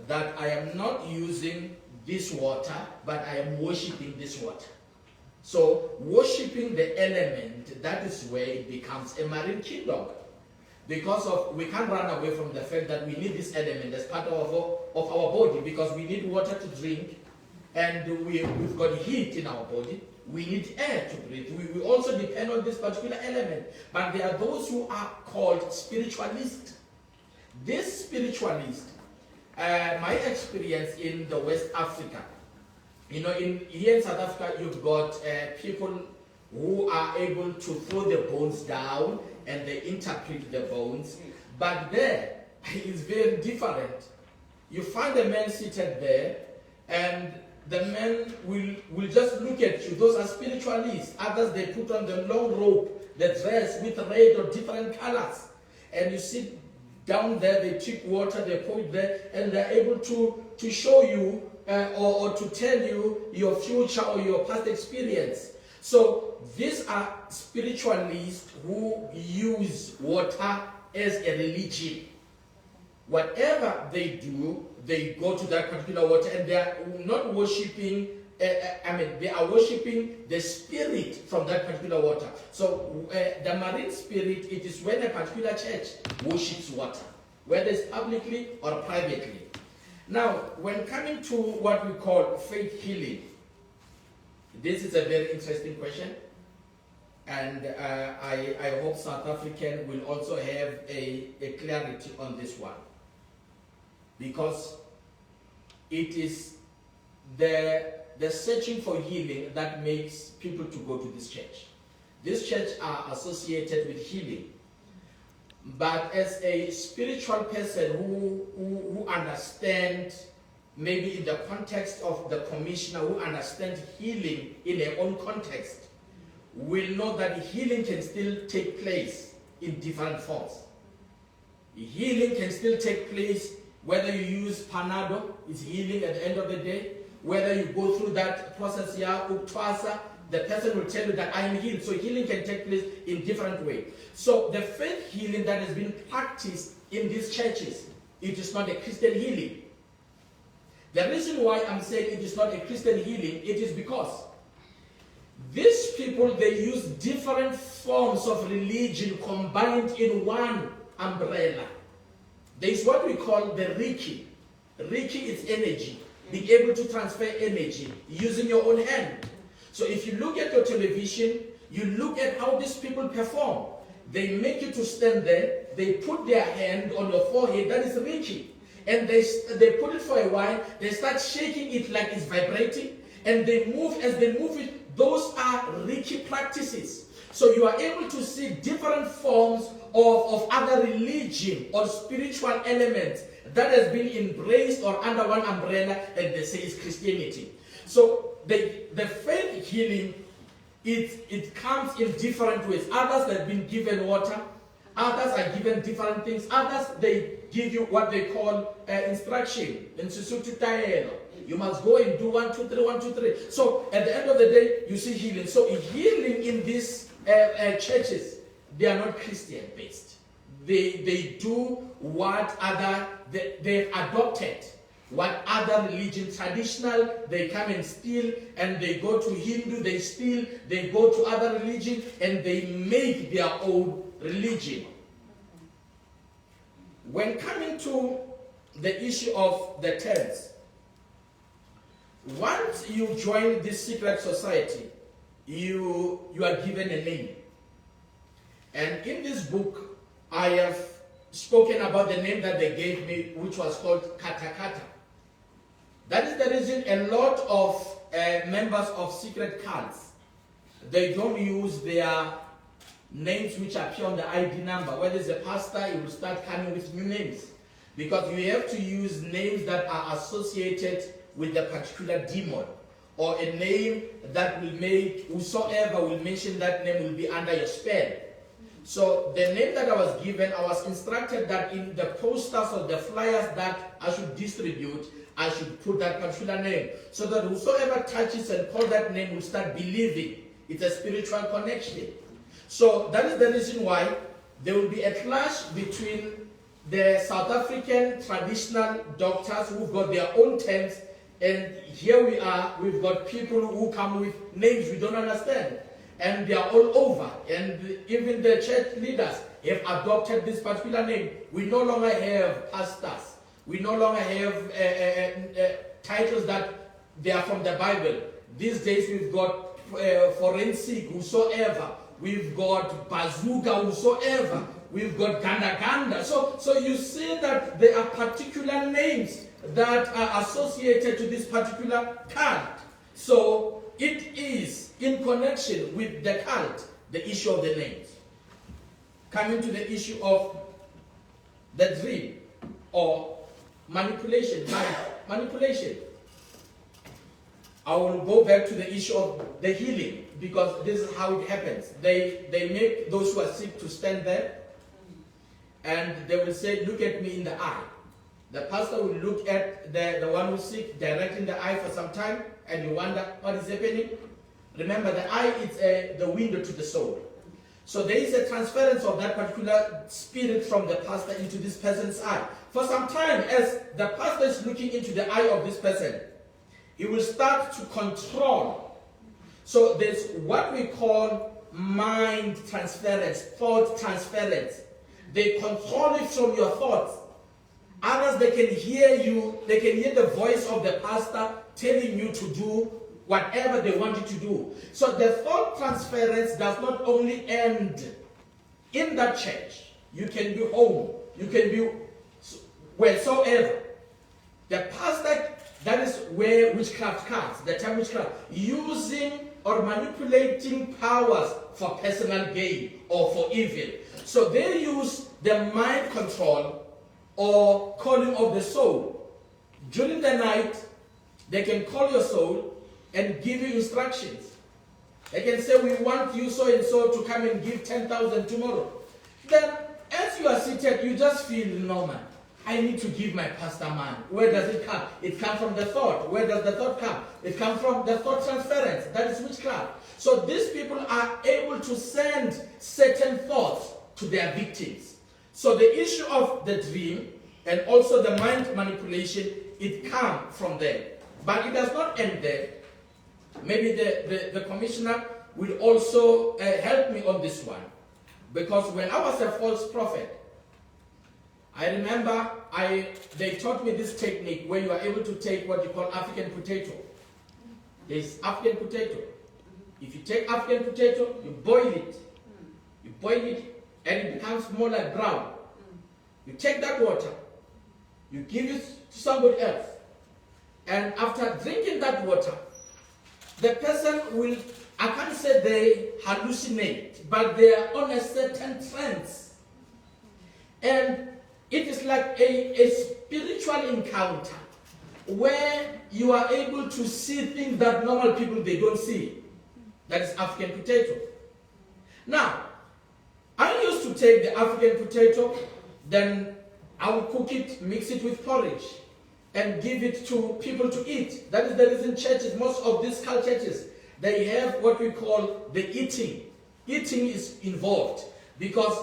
that I am not using this water, but I am worshipping this water. So worshipping the element, that is where it becomes a marine kingdom. Because we can't run away from the fact that we need this element as part of our body, because we need water to drink, and we've got heat in our body. We need air to breathe. We also depend on this particular element. But there are those who are called spiritualists. This spiritualist, my experience in the West Africa, here in South Africa, you've got people who are able to throw the bones down and they interpret the bones. But there, it's very different. You find a man seated there, and the men will just look at you. Those are spiritualists. Others, they put on the long robe, the dress with red or different colors. And you sit down there, they take water, they pour it there, and they're able to show you or to tell you your future or your past experience. So these are spiritualists who use water as a religion. Whatever they do, they go to that particular water, and they are not worshipping, they are worshipping the spirit from that particular water. So the marine spirit, it is when a particular church worships water, whether it's publicly or privately. Now, when coming to what we call faith healing, this is a very interesting question, and I hope South African will also have a clarity on this one, because it is the the searching for healing that makes people to go to this church. This church are associated with healing. But as a spiritual person who understands, maybe in the context of the commissioner, who understands healing in their own context, will know that healing can still take place in different forms. Healing can still take place whether you use Panado, it's healing at the end of the day. Whether you go through that process here, Uktwasa, the person will tell you that I am healed. So healing can take place in different ways. So the faith healing that has been practiced in these churches, it is not a Christian healing. The reason why I'm saying it is not a Christian healing, it is because these people, they use different forms of religion combined in one umbrella. There is what we call the Reiki. Reiki is energy, being able to transfer energy using your own hand. So if you look at your television, you look at how these people perform. They make you to stand there, they put their hand on your forehead, that is Reiki. And they put it for a while, they start shaking it like it's vibrating, and they move, as they move it, those are Reiki practices. So you are able to see different forms of other religion or spiritual elements that has been embraced or under one umbrella, and they say it's Christianity. So the faith healing, it comes in different ways. Others have been given water, others are given different things, others they give you what they call instruction. In Sisutu Taelo, you must go and do 1, 2, 3, 1, 2, 3. So at the end of the day, you see healing. So healing in these churches, they are not Christian based. They do what they've adopted. What other religion, traditional, they come and steal, and they go to Hindu, they steal, they go to other religion, and they make their own religion. When coming to the issue of the terms, once you join this secret society, you are given a name. And in this book, I have spoken about the name that they gave me, which was called Katakata. That is the reason a lot of members of secret cults, they don't use their names which appear on the ID number. Whether it's a pastor, he will start coming with new names. Because you have to use names that are associated with a particular demon, or a name that will make, whosoever will mention that name will be under your spell. So the name that I was given, I was instructed that in the posters or the flyers that I should distribute, I should put that particular name, so that whosoever touches and calls that name will start believing it's a spiritual connection. So that is the reason why there will be a clash between the South African traditional doctors who've got their own terms, and here we are, we've got people who come with names we don't understand, and they are all over, and even the church leaders have adopted this particular name. We no longer have pastors. We no longer have titles that they are from the Bible. These days we've got forensic, whosoever. We've got bazooka, whosoever. We've got ganda ganda. So you see that there are particular names that are associated to this particular cult. So it is in connection with the cult, the issue of the names. Coming to the issue of the dream or manipulation. I will go back to the issue of the healing, because this is how it happens. They make those who are sick to stand there, and they will say, look at me in the eye. The pastor will look at the one who's sick direct in the eye for some time, and you wonder what is happening. Remember, the eye is the window to the soul. So there is a transference of that particular spirit from the pastor into this person's eye. For some time, as the pastor is looking into the eye of this person, he will start to control. So there's what we call mind transference, thought transference. They control it from your thoughts. Others, they can hear you, they can hear the voice of the pastor telling you to do whatever they want you to do. So the thought transference does not only end in that church. You can be home, you can be wheresoever. The pastor That is where witchcraft comes, the term witchcraft. Using or manipulating powers for personal gain or for evil. So they use the mind control or calling of the soul. During the night, they can call your soul and give you instructions. They can say, we want you so and so to come and give 10,000 tomorrow. Then, as you are seated, you just feel normal. I need to give my pastor man. Where does it come? It comes from the thought. Where does the thought come? It comes from the thought transference. That is witchcraft. So these people are able to send certain thoughts to their victims. So the issue of the dream and also the mind manipulation, it comes from there. But it does not end there. Maybe the commissioner will also help me on this one. Because when I was a false prophet, I remember they taught me this technique where you are able to take what you call African potato. There's African potato. If you take African potato, you boil it. You boil it and it becomes more like brown. You take that water, you give it to somebody else. And after drinking that water, the person will, I can't say they hallucinate, but they are on a certain trance. And it is like a spiritual encounter where you are able to see things that normal people, they don't see. That is African potato. Now, I used to take the African potato, then I will cook it, mix it with porridge, and give it to people to eat. That is the reason churches, most of these cult churches, they have what we call the eating. Eating is involved because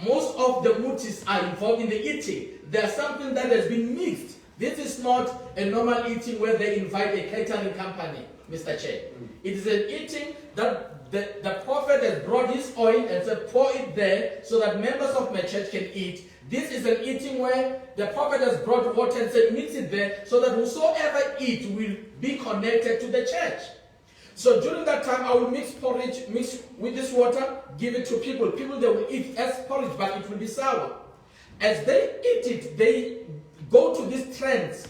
most of the mutis are involved in the eating. There's something that has been mixed. This is not a normal eating where they invite a catering company, Mr. Chair. It is an eating that the prophet has brought his oil and said, pour it there so that members of my church can eat. This is an eating where the prophet has brought water and said, mix it there so that whosoever eat will be connected to the church. So during that time, I will mix porridge, mix with this water, give it to people. People, they will eat as porridge, but it will be sour. As they eat it, they go to these trends.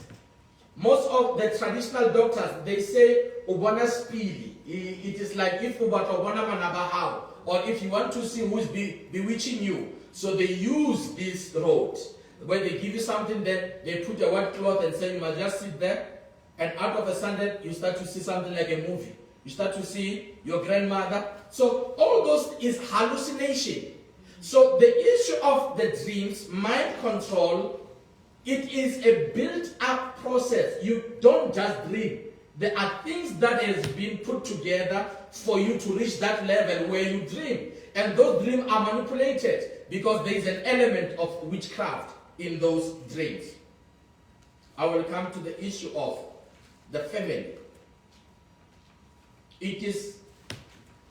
Most of the traditional doctors, they say, Ubana spili. It is like if Ubana manabahau, or if you want to see who's bewitching you. So they use this road. When they give you something, then they put a white cloth and say, you must just sit there. And out of a sudden, you start to see something like a movie. You start to see your grandmother. So all those is hallucination. So the issue of the dreams, mind control, it is a built-up process. You don't just dream. There are things that has been put together for you to reach that level where you dream. And those dreams are manipulated because there is an element of witchcraft in those dreams. I will come to the issue of the family. It is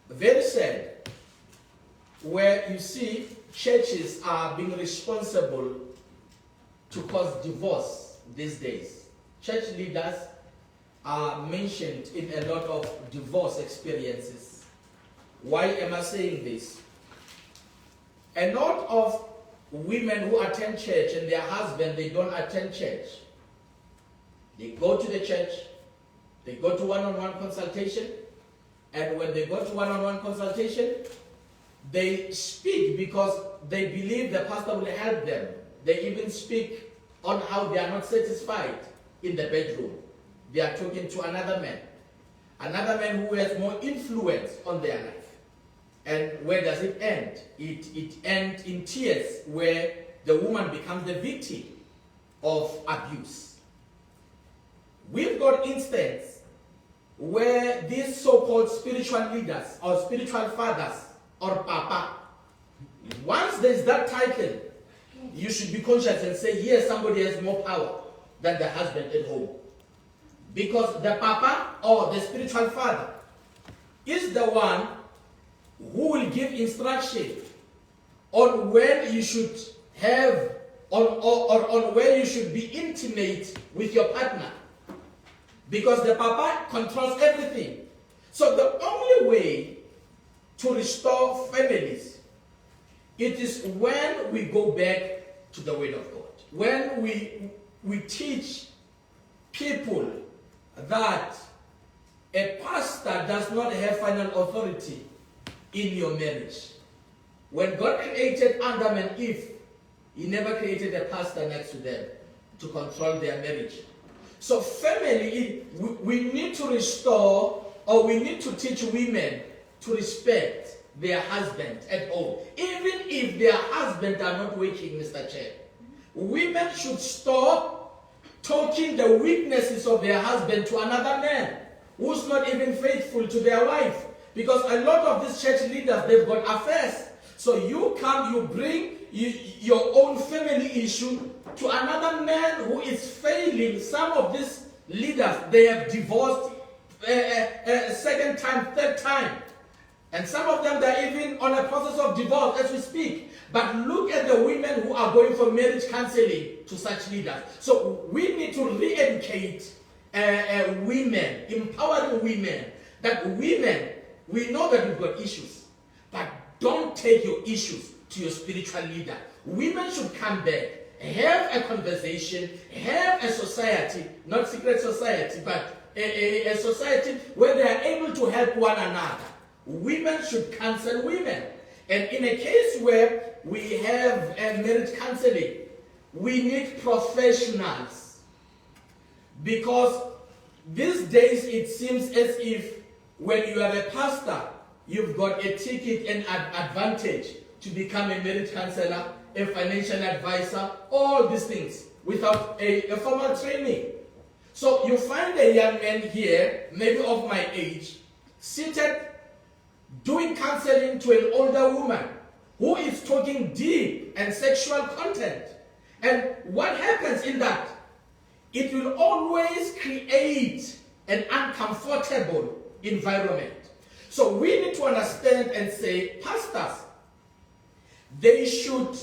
very sad where you see churches are being responsible to cause divorce these days. Church leaders are mentioned in a lot of divorce experiences. Why am I saying this? A lot of women who attend church and their husband, they don't attend church. They go to the church, they go to one-on-one consultation, and when they go to one-on-one consultation, they speak because they believe the pastor will help them. They even speak on how they are not satisfied in the bedroom. They are talking to another man who has more influence on their life. And where does it end? It ends in tears, where the woman becomes the victim of abuse. We've got instances where these so-called spiritual leaders or spiritual fathers or papa, once there's that title, you should be conscious and say, yes, somebody has more power than the husband at home. Because the papa or the spiritual father is the one who will give instruction on when you should have on when you should be intimate with your partner. Because the papa controls everything. So the only way to restore families, it is when we go back to the Word of God. When we teach people that a pastor does not have final authority in your marriage. When God created Adam and Eve, He never created a pastor next to them to control their marriage. So family, we need to restore, or we need to teach women to respect their husband at home. Even if their husbands are not working, Mr. Chair. Women should stop talking the weaknesses of their husband to another man who's not even faithful to their wife. Because a lot of these church leaders, they've got affairs. So you come, you bring your own family issue to another man who is failing. Some of these leaders, they have divorced second time, third time. And some of them, they're even on a process of divorce as we speak. But look at the women who are going for marriage counseling to such leaders. So we need to re-educate women, empowering women, that women, we know that we've got issues, but don't take your issues to your spiritual leader. Women should come back, have a conversation, have a society, not secret society, but a society where they are able to help one another. Women should counsel women. And in a case where we have marriage counseling, we need professionals. Because these days it seems as if when you are a pastor, you've got a ticket and an advantage to become a marriage counselor, a financial advisor, all these things without a formal training. So you find a young man here, maybe of my age, seated doing counseling to an older woman who is talking deep and sexual content. And what happens in that? It will always create an uncomfortable environment. So we need to understand and say, pastors, they should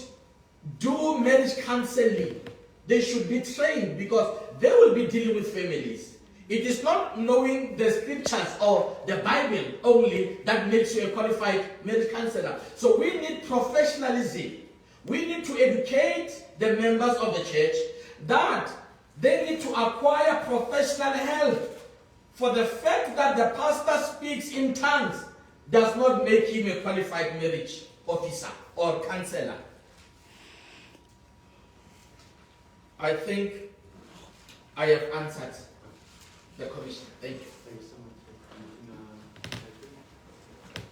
do marriage counseling. They should be trained because they will be dealing with families. It is not knowing the scriptures or the Bible only that makes you a qualified marriage counselor. So we need professionalism. We need to educate the members of the church that they need to acquire professional help. For the fact that the pastor speaks in tongues does not make him a qualified marriage officer or counselor. I think I have answered the commission. Thank you. Thanks so much.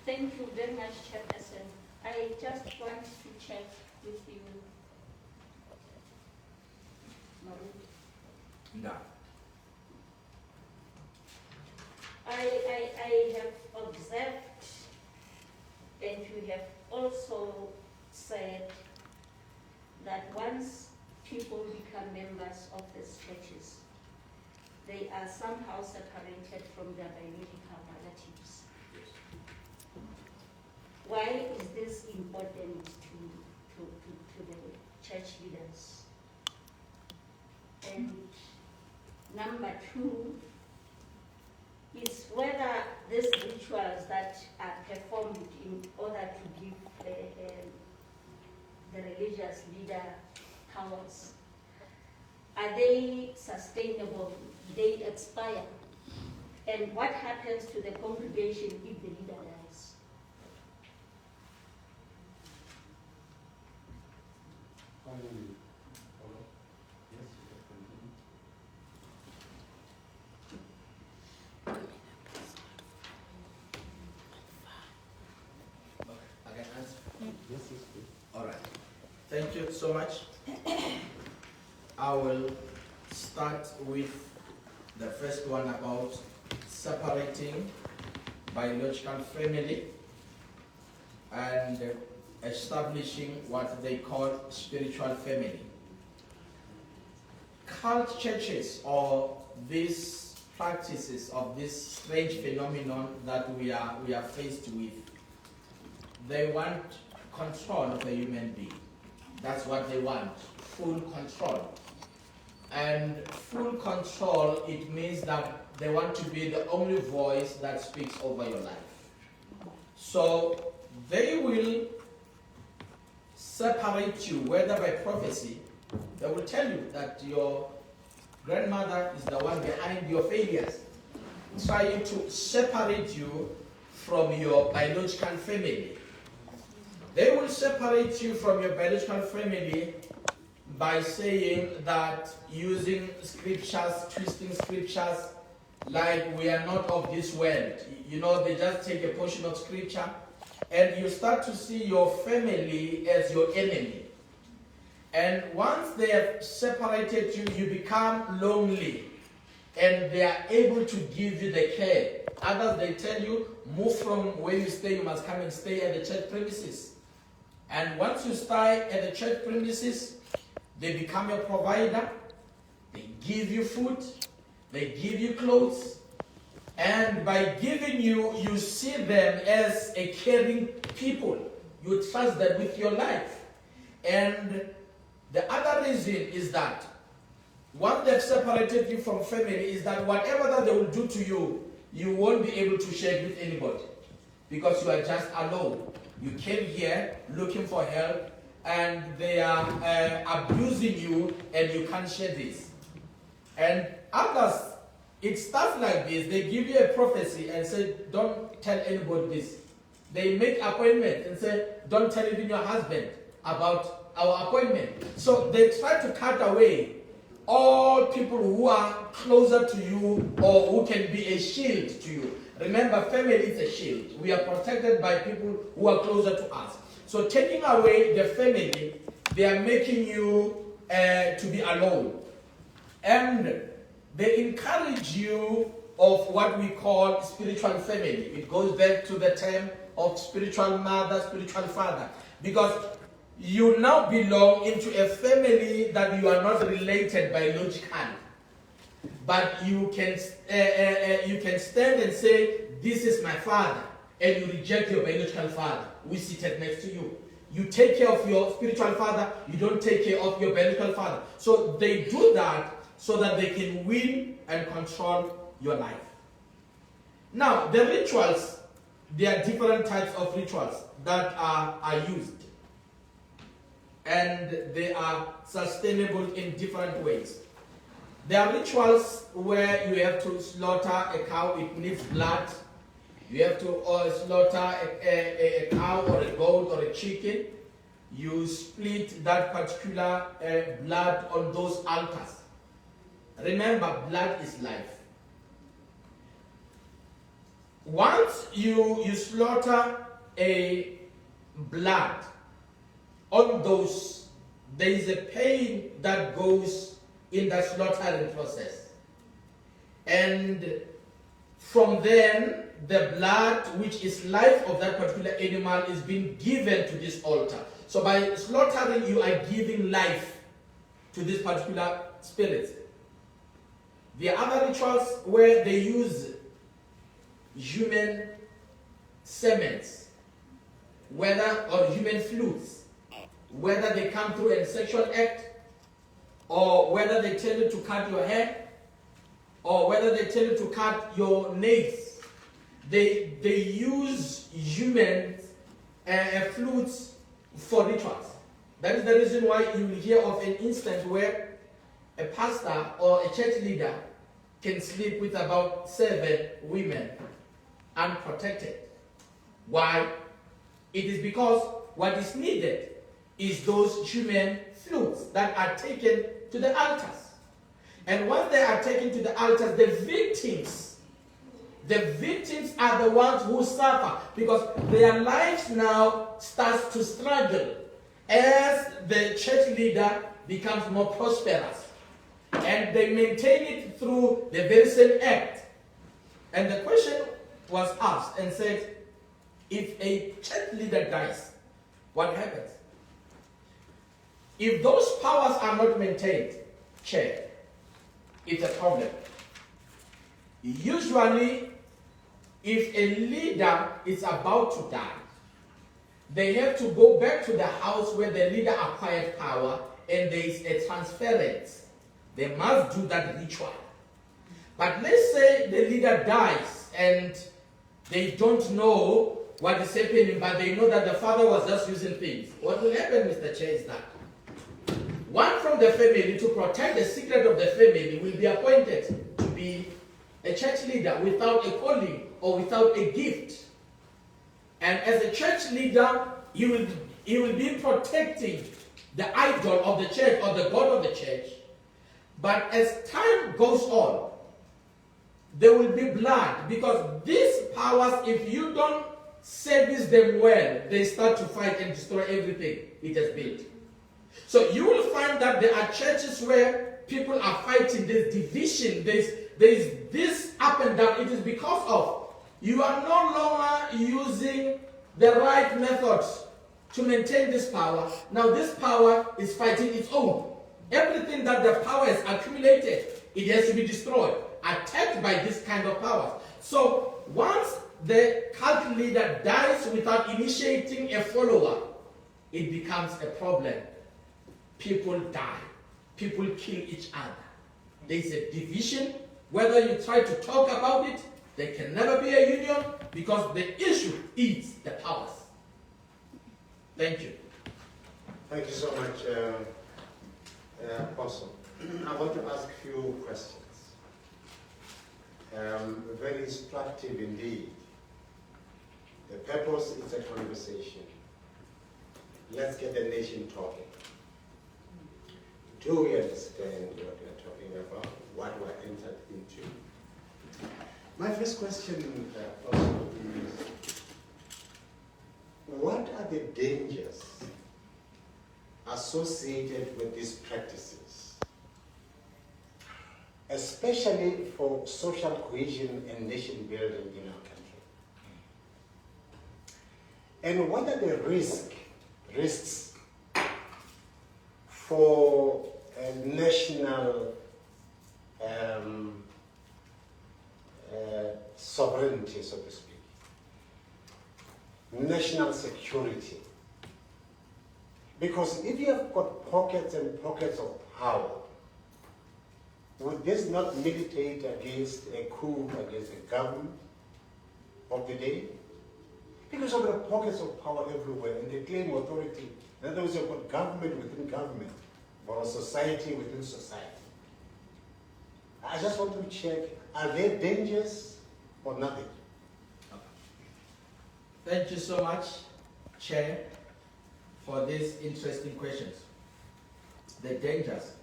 Thank you very much, Chairperson. I just want to check with you. No. I have observed, and you have also said that once people become members of these churches, they are somehow separated from their biological relatives. Why is this important to the church leaders? And number two is whether these rituals that are performed in order to give the religious leader powers, are they sustainable? They expire. And what happens to the congregation if the leader dies? I can answer. Yes, all right. Thank you so much. I will start with the first one about separating biological family and establishing what they call spiritual family. Cult churches, or these practices of this strange phenomenon that we are faced with, they want control of the human being. That's what they want, full control. And full control, it means that they want to be the only voice that speaks over your life. So they will separate you, whether by prophecy, they will tell you that your Grandmother is the one behind your failures, trying to separate you from your biological family. They will separate you from your biological family by saying that using scriptures, twisting scriptures, like we are not of this world. You know, they just take a portion of scripture and you start to see your family as your enemy. And once they have separated you, you become lonely and they are able to give you the care. Others, they tell you, move from where you stay, you must come and stay at the church premises. And once you stay at the church premises, they become your provider, they give you food, they give you clothes, and by giving you, you see them as a caring people. You trust them with your life. And the other reason is that once they've separated you from family, is that whatever that they will do to you, you won't be able to share it with anybody because you are just alone. You came here looking for help and they are abusing you and you can't share this. And others, it starts like this. They give you a prophecy and say, don't tell anybody this. They make appointments and say, don't tell even your husband about our appointment. So they try to cut away all people who are closer to you or who can be a shield to you. Remember, family is a shield. We are protected by people who are closer to us. So taking away the family, they are making you to be alone. And they encourage you of what we call spiritual family. It goes back to the term of spiritual mother, spiritual father. Because you now belong into a family that you are not related biologically. But you can stand and say, this is my father, and you reject your biological father, who is seated next to you. You take care of your spiritual father, you don't take care of your biological father. So they do that so that they can win and control your life. Now, the rituals, there are different types of rituals that are used. And they are sustainable in different ways. There are rituals where you have to slaughter a cow, it needs blood. You have to slaughter a cow or a goat or a chicken. You split that particular blood on those altars. Remember, blood is life. Once you slaughter a blood on those, there is a pain that goes in the slaughtering process. And from then, the blood, which is life of that particular animal, is being given to this altar. So by slaughtering, you are giving life to this particular spirit. There are other rituals where they use human semens, or human fluids, whether they come through a sexual act, or whether they tell you to cut your hair, or whether they tell you to cut your nails. They use human fluids for rituals. That is the reason why you will hear of an instance where a pastor or a church leader can sleep with about 7 women unprotected. Why? It is because what is needed is those human fluids that are taken to the altars. And once they are taken to the altars, the victims are the ones who suffer because their lives now starts to struggle as the church leader becomes more prosperous. And they maintain it through the very same act. And the question was asked and said, if a church leader dies, what happens? If those powers are not maintained, check, it's a problem. Usually, if a leader is about to die, they have to go back to the house where the leader acquired power and there is a transference. They must do that ritual. But let's say the leader dies and they don't know what is happening, but they know that the father was just using things. What will happen, Mr. Chair, is that One from the family, to protect the secret of the family, will be appointed to be a church leader without a calling or without a gift. And as a church leader, he will be protecting the idol of the church or the God of the church. But as time goes on, there will be blood, because these powers, if you don't service them well, they start to fight and destroy everything it has built. So you will find that there are churches where people are fighting, there's division, there's this up and down. It is because of you are no longer using the right methods to maintain this power. Now this power is fighting its own. Everything that the power has accumulated, it has to be destroyed, attacked by this kind of power. So once the cult leader dies without initiating a follower, it becomes a problem. People die. People kill each other. There is a division. Whether you try to talk about it, there can never be a union, because the issue is the powers. Thank you. Thank you so much, Apostle. I want to ask a few questions. Very instructive indeed. The purpose is a conversation. Let's get the nation talking. Do we understand what we're talking about, what we're entered into? My first question also is, what are the dangers associated with these practices, especially for social cohesion and nation building in our country? And what are the risks for national sovereignty, so to speak, national security? Because if you have got pockets and pockets of power, would this not militate against a coup against the government of the day? Because of the pockets of power everywhere, and they claim authority. In other words, you've got government within government, or a society within society. I just want to check, are there dangers or nothing? Thank you so much, Chair, for these interesting questions. The dangers.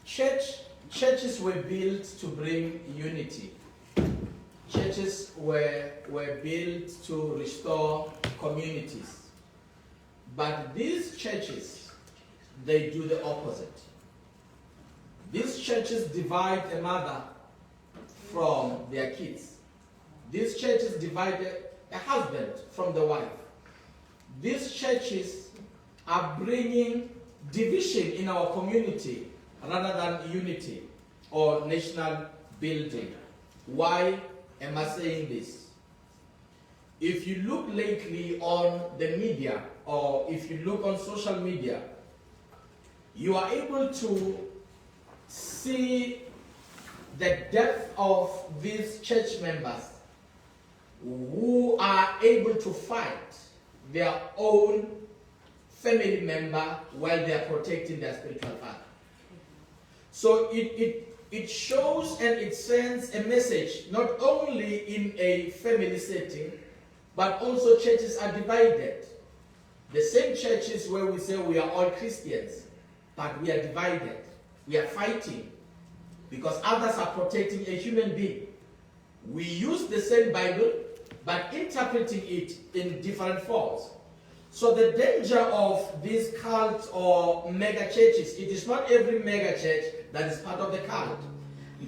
Churches were built to bring unity. Churches were built to restore communities. But these churches, they do the opposite. These churches divide a mother from their kids. These churches divide a husband from the wife. These churches are bringing division in our community rather than unity or national building. Why am I saying this? If you look lately on the media, or if you look on social media, you are able to see the depth of these church members who are able to fight their own family member while they are protecting their spiritual father. So it shows and it sends a message, not only in a family setting, but also churches are divided. The same churches where we say we are all Christians, but we are divided. We are fighting because others are protecting a human being. We use the same Bible, but interpreting it in different forms. So the danger of these cults or mega churches, it is not every mega church that is part of the cult.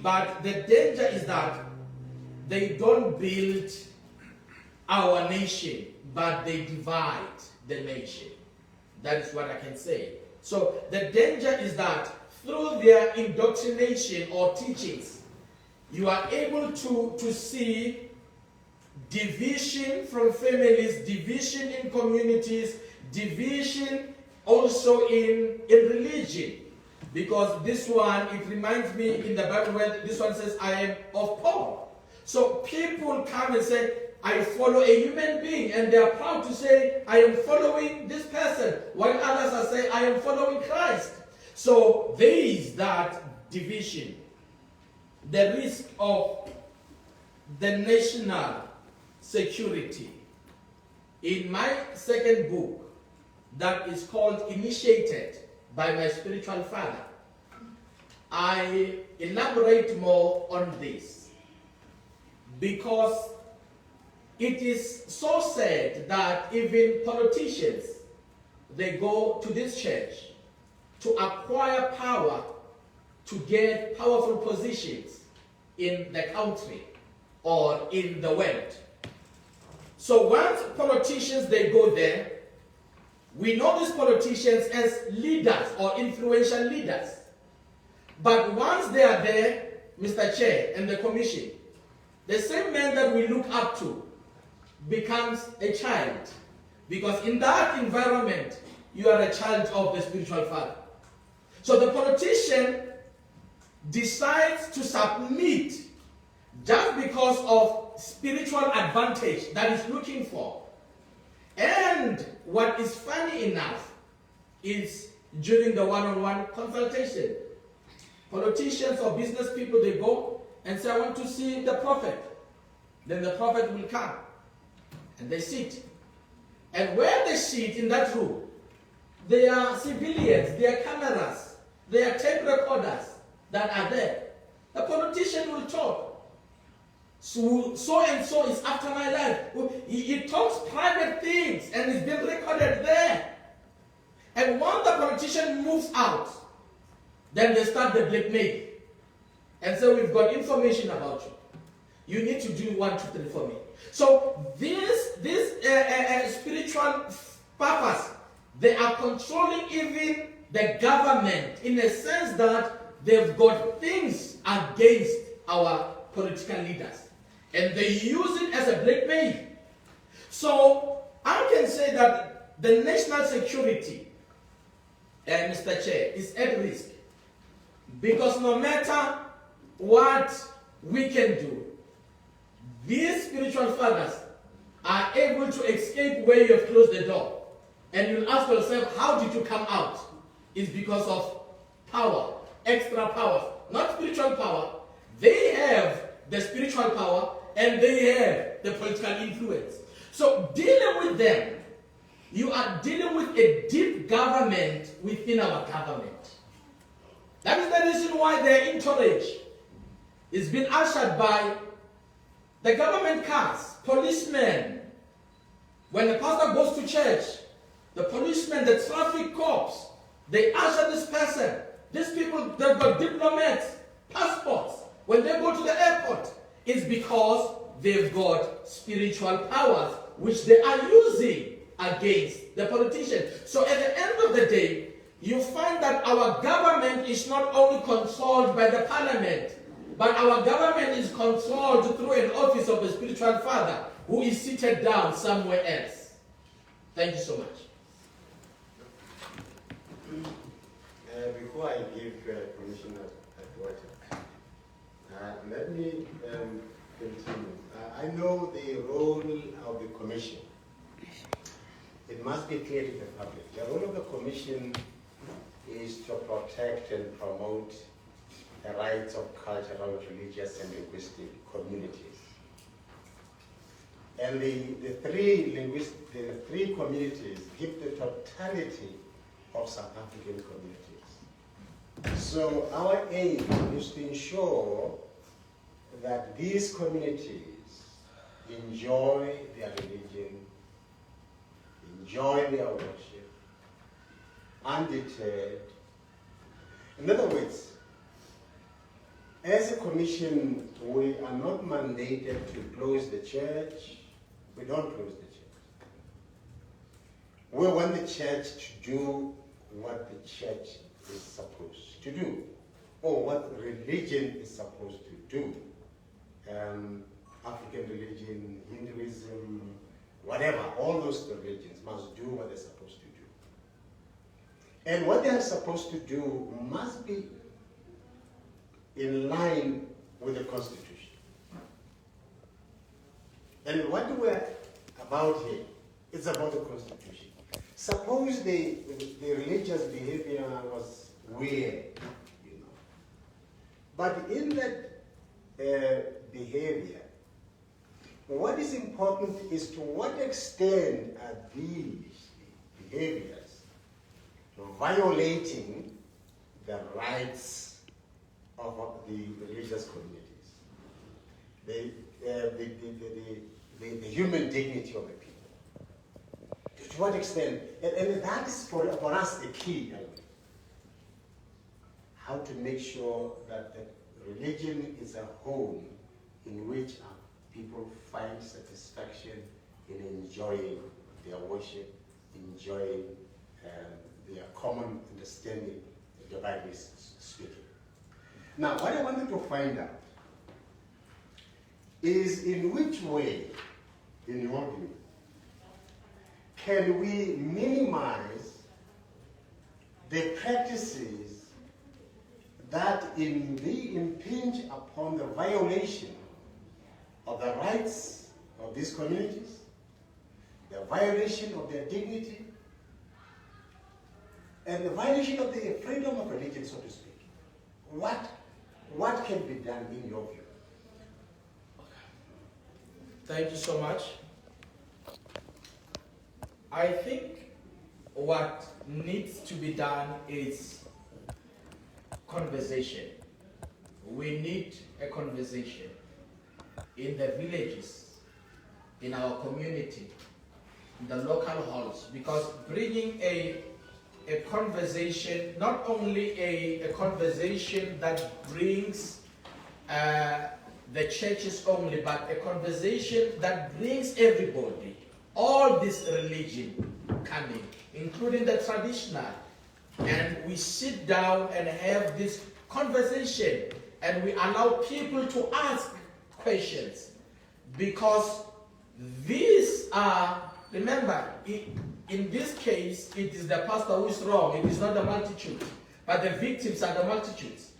But the danger is that they don't build our nation, but they divide the nation. That is what I can say. So the danger is that through their indoctrination or teachings, you are able to see division from families, division in communities, division also in religion. Because this one, it reminds me in the Bible where this one says, I am of Paul. So people come and say, I follow a human being, and they are proud to say, I am following this person. while others are saying, I am following Christ. So there is that division. The risk of the national security. In my second book, that is called Initiated by My Spiritual Father, I elaborate more on this because it is so sad that even politicians, they go to this church to acquire power, to get powerful positions in the country or in the world. So once politicians, they go there, we know these politicians as leaders or influential leaders. But once they are there, Mr. Chair and the Commission, the same man that we look up to becomes a child. Because in that environment, you are a child of the spiritual father. So the politician decides to submit just because of spiritual advantage that he's looking for. And what is funny enough is during the one-on-one consultation, politicians or business people, they go and say, I want to see the prophet. Then the prophet will come and they sit. And where they sit in that room, there are civilians, there are cameras, there are tape recorders that are there. The politician will talk. So and so is after my life. He talks private things and it's been recorded there. And once the politician moves out, then they start the blackmail. And so we've got information about you. You need to do 1, 2, 3 for me. So this spiritual purpose, they are controlling even the government in a sense that they've got things against our political leaders. And they use it as a blackmail. So I can say that the national security, Mr. Chair, is at risk. Because no matter what we can do, these spiritual fathers are able to escape where you have closed the door. And you'll ask yourself, how did you come out? It's because of power, extra power, not spiritual power. They have the spiritual power and they have the political influence. So dealing with them, you are dealing with a deep government within our government. That is the reason why their entourage is being ushered by the government cars, policemen. When the pastor goes to church, the policemen, the traffic cops, they usher this person. These people, they've got diplomats, passports. When they go to the airport, it's because they've got spiritual powers which they are using against the politician. So at the end of the day, you find that our government is not only controlled by the parliament, but our government is controlled through an office of the spiritual father who is seated down somewhere else. Thank you so much. Before I give Commissioner Water, let me continue. I know the role of the Commission. It must be clear to the public. The role of the Commission is to protect and promote the rights of cultural, religious, and linguistic communities. And the three communities give the totality of South African communities. So our aim is to ensure that these communities enjoy their religion, enjoy their worship, undeterred. In other words, as a commission, we are not mandated to close the church. We don't close the church. We want the church to do what the church is supposed to do, or what religion is supposed to do. African religion, Hinduism, whatever, all those religions must do what they're supposed to do. And what they are supposed to do must be in line with the Constitution. And what we're about here, it's about the Constitution. Suppose the religious behavior was weird, you know. But in that behavior, what is important is to what extent are these behaviors violating the rights of the religious communities, the human dignity of the people. To what extent, and that is for us the key element. How to make sure that the religion is a home in which people find satisfaction in enjoying their worship, enjoying their common understanding, divinely speaking. Now, what I wanted to find out is in which way, in your view, can we minimize the practices that impinge upon the violation of the rights of these communities, the violation of their dignity, and the violation of the freedom of religion, so to speak? What can be done in your view? Thank you so much. I think what needs to be done is conversation. We need a conversation in the villages, in our community, in the local halls, because bringing a conversation, not only a conversation that brings the churches only, but a conversation that brings everybody, all this religion coming, including the traditional, and we sit down and have this conversation and we allow people to ask questions, because these are, remember, in this case, it is the pastor who is wrong, it is not the multitude, but the victims are the multitudes.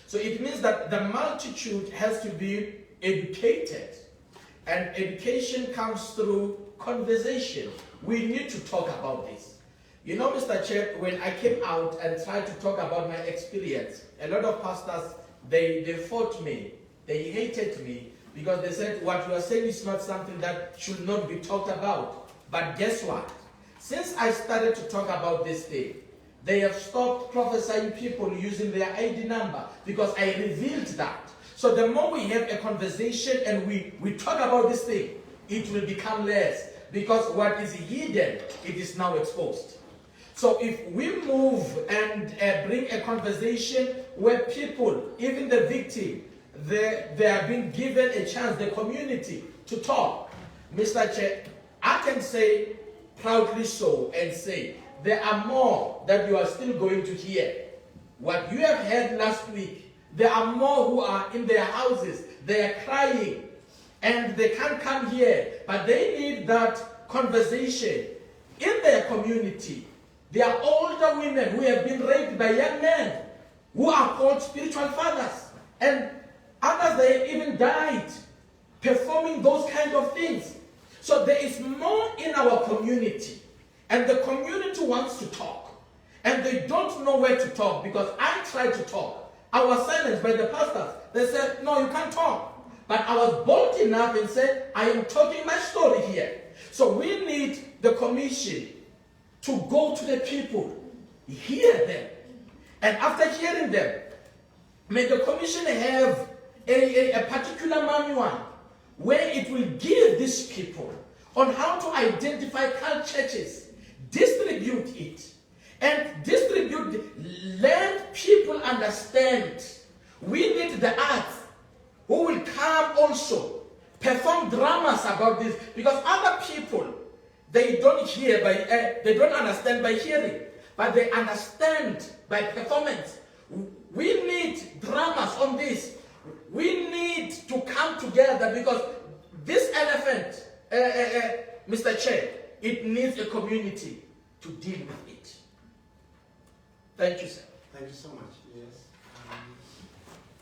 So it means that the multitude has to be educated, and education comes through conversation. We need to talk about this. You know, Mr. Chair, when I came out and tried to talk about my experience, a lot of pastors, they fought me, they hated me, because they said, what you are saying is not something that should not be talked about. But guess what? Since I started to talk about this thing, they have stopped prophesying people using their ID number, because I revealed that. So the more we have a conversation and we talk about this thing, it will become less, because what is hidden, it is now exposed. So if we move and bring a conversation where people, even the victim, they are being given a chance, the community, to talk. Mr. Chair, I can say proudly so and say, there are more that you are still going to hear. What you have heard last week, there are more who are in their houses, they are crying, and they can't come here, but they need that conversation in their community. There are older women who have been raped by young men, who are called spiritual fathers, and others, they have even died performing those kind of things. So there is more in our community, and the community wants to talk, and they don't know where to talk, because I tried to talk. I was silenced by the pastors. They said, no, you can't talk. But I was bold enough and said, I am talking my story here. So we need the commission to go to the people, hear them, and after hearing them, may the commission have a particular manual where it will give these people on how to identify cult churches, distribute it, and let people understand. We need the arts who will come also, perform dramas about this, because other people, they don't hear they don't understand by hearing, but they understand by performance. We need dramas on this. We need to come together, because this elephant, Mr. Chair, it needs a community to deal with it. Thank you, sir. Thank you so much. Yes.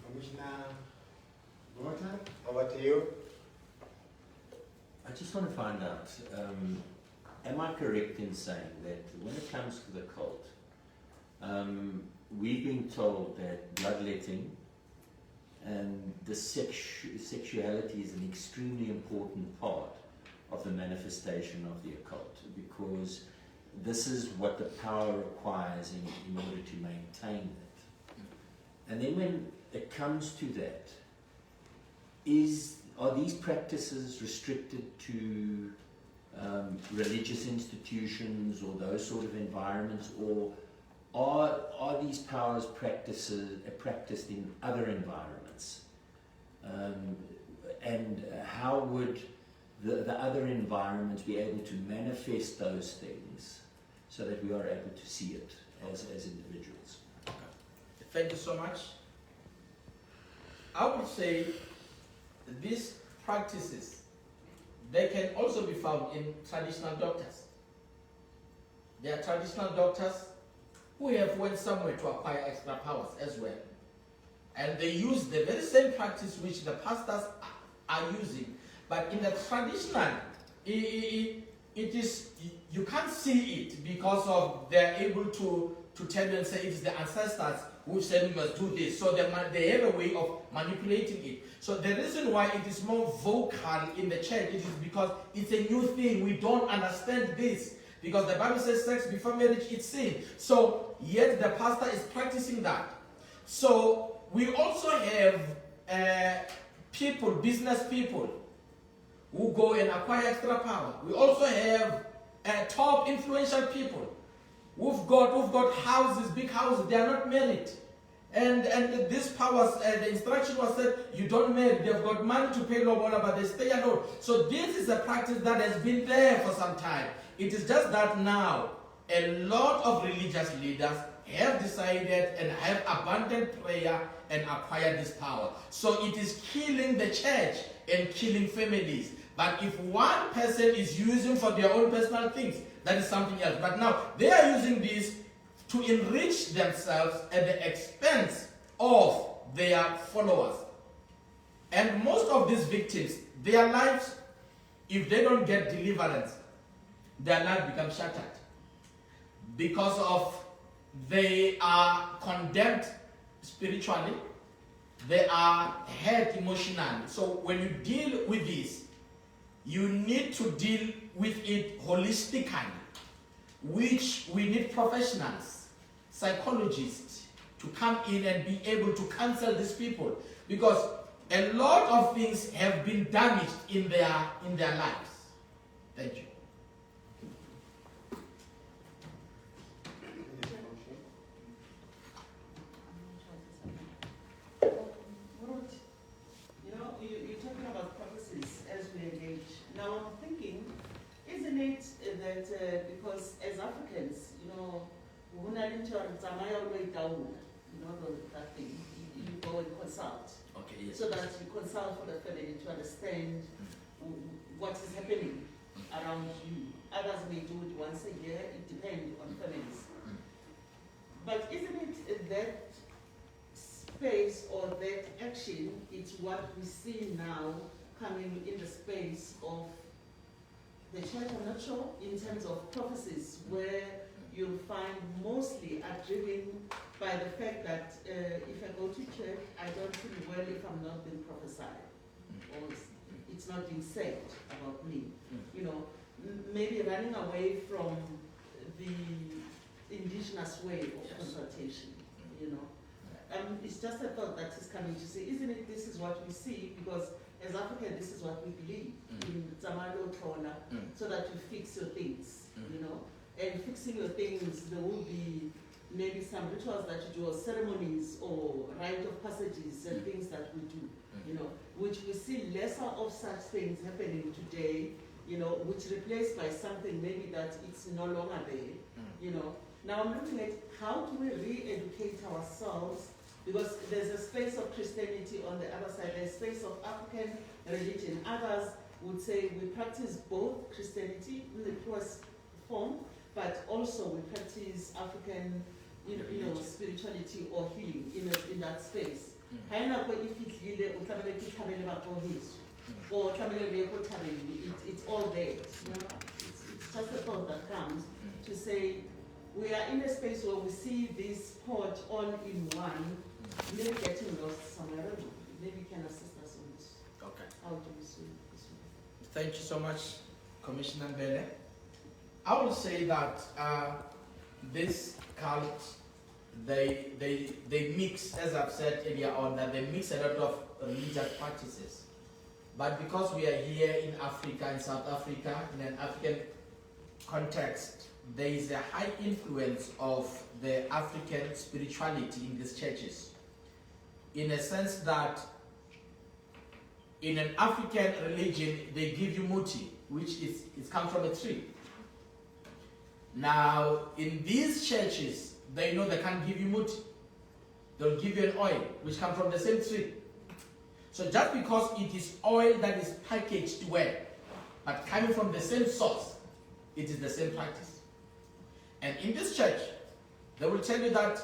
Commissioner Gota, over to you. I just want to find out, am I correct in saying that when it comes to the cult, we've been told that bloodletting and the sexuality is an extremely important part of the manifestation of the occult, because this is what the power requires in order to maintain it. And then when it comes to that, are these practices restricted to religious institutions or those sort of environments, or are these powers practiced in other environments? And how would the other environments be able to manifest those things so that we are able to see it as individuals? Thank you so much. I would say these practices, they can also be found in traditional doctors. There are traditional doctors who have went somewhere to acquire extra powers as well. And they use the very same practice which the pastors are using. But in the traditional, it is, you can't see it because of they're able to tell you and say it's the ancestors who said we must do this. So they have a way of manipulating it. So the reason why it is more vocal in the church is because it's a new thing. We don't understand this. Because the Bible says sex before marriage is sin. So yet the pastor is practicing that. So we also have people, business people, who go and acquire extra power. We also have top influential people who've got houses, big houses. They are not married. And these powers, the instruction was said, you don't marry. They've got money to pay lobola, but they stay alone. So this is a practice that has been there for some time. It is just that now a lot of religious leaders have decided and have abandoned prayer and acquired this power. So it is killing the church and killing families. But if one person is using for their own personal things, that is something else. But now they are using this to enrich themselves at the expense of their followers. And most of these victims, their lives, if they don't get deliverance, their life becomes shattered. Because of they are condemned spiritually, they are hurt emotionally. So when you deal with this, you need to deal with it holistically, which we need professionals, psychologists, to come in and be able to counsel these people, because a lot of things have been damaged in their lives. Thank you. You're talking about prophecies as we engage. Now I'm thinking, isn't it that because as Africans, that thing, you go and consult. Okay, yes. So that you consult for the family to understand what is happening around you. Others may do it once a year, it depends on families. But isn't it that space or that action, it's what we see now coming in the space of the church, I'm not sure, in terms of prophecies, where you'll find mostly are driven by the fact that if I go to church, I don't feel well if I'm not being prophesied, or it's not being said about me. Maybe running away from the indigenous way of consultation, it's just a thought that is coming to say, isn't it, this is what we see, because as African, this is what we believe in Zamalo Tona, so that you fix your things, and fixing your things, there will be maybe some rituals that you do, or ceremonies, or rite of passages and things that we do, which we see lesser of such things happening today, which replaced by something maybe that it's no longer there, Now I'm looking at how do we re-educate ourselves, because there's a space of Christianity on the other side, there's a space of African religion. Others would say we practice both Christianity in the purest form, but also we practice African, spirituality or healing in that space. It's all there. It's just a thought that comes to say, we are in a space where we see this port all in one, maybe getting lost somewhere. I don't know. Maybe you can assist us on this. Okay. How do we see this one? Thank you so much, Commissioner Mbele. I will say that this cult, they mix, as I've said earlier on, that they mix a lot of religious practices. But because we are here in Africa, in South Africa, in an African context, there is a high influence of the African spirituality in these churches. In a sense that in an African religion, they give you muti, which is come from a tree. Now, in these churches, they know they can't give you muti. They'll give you an oil, which comes from the same tree. So just because it is oil that is packaged well, but coming from the same source, it is the same practice. And in this church, they will tell you that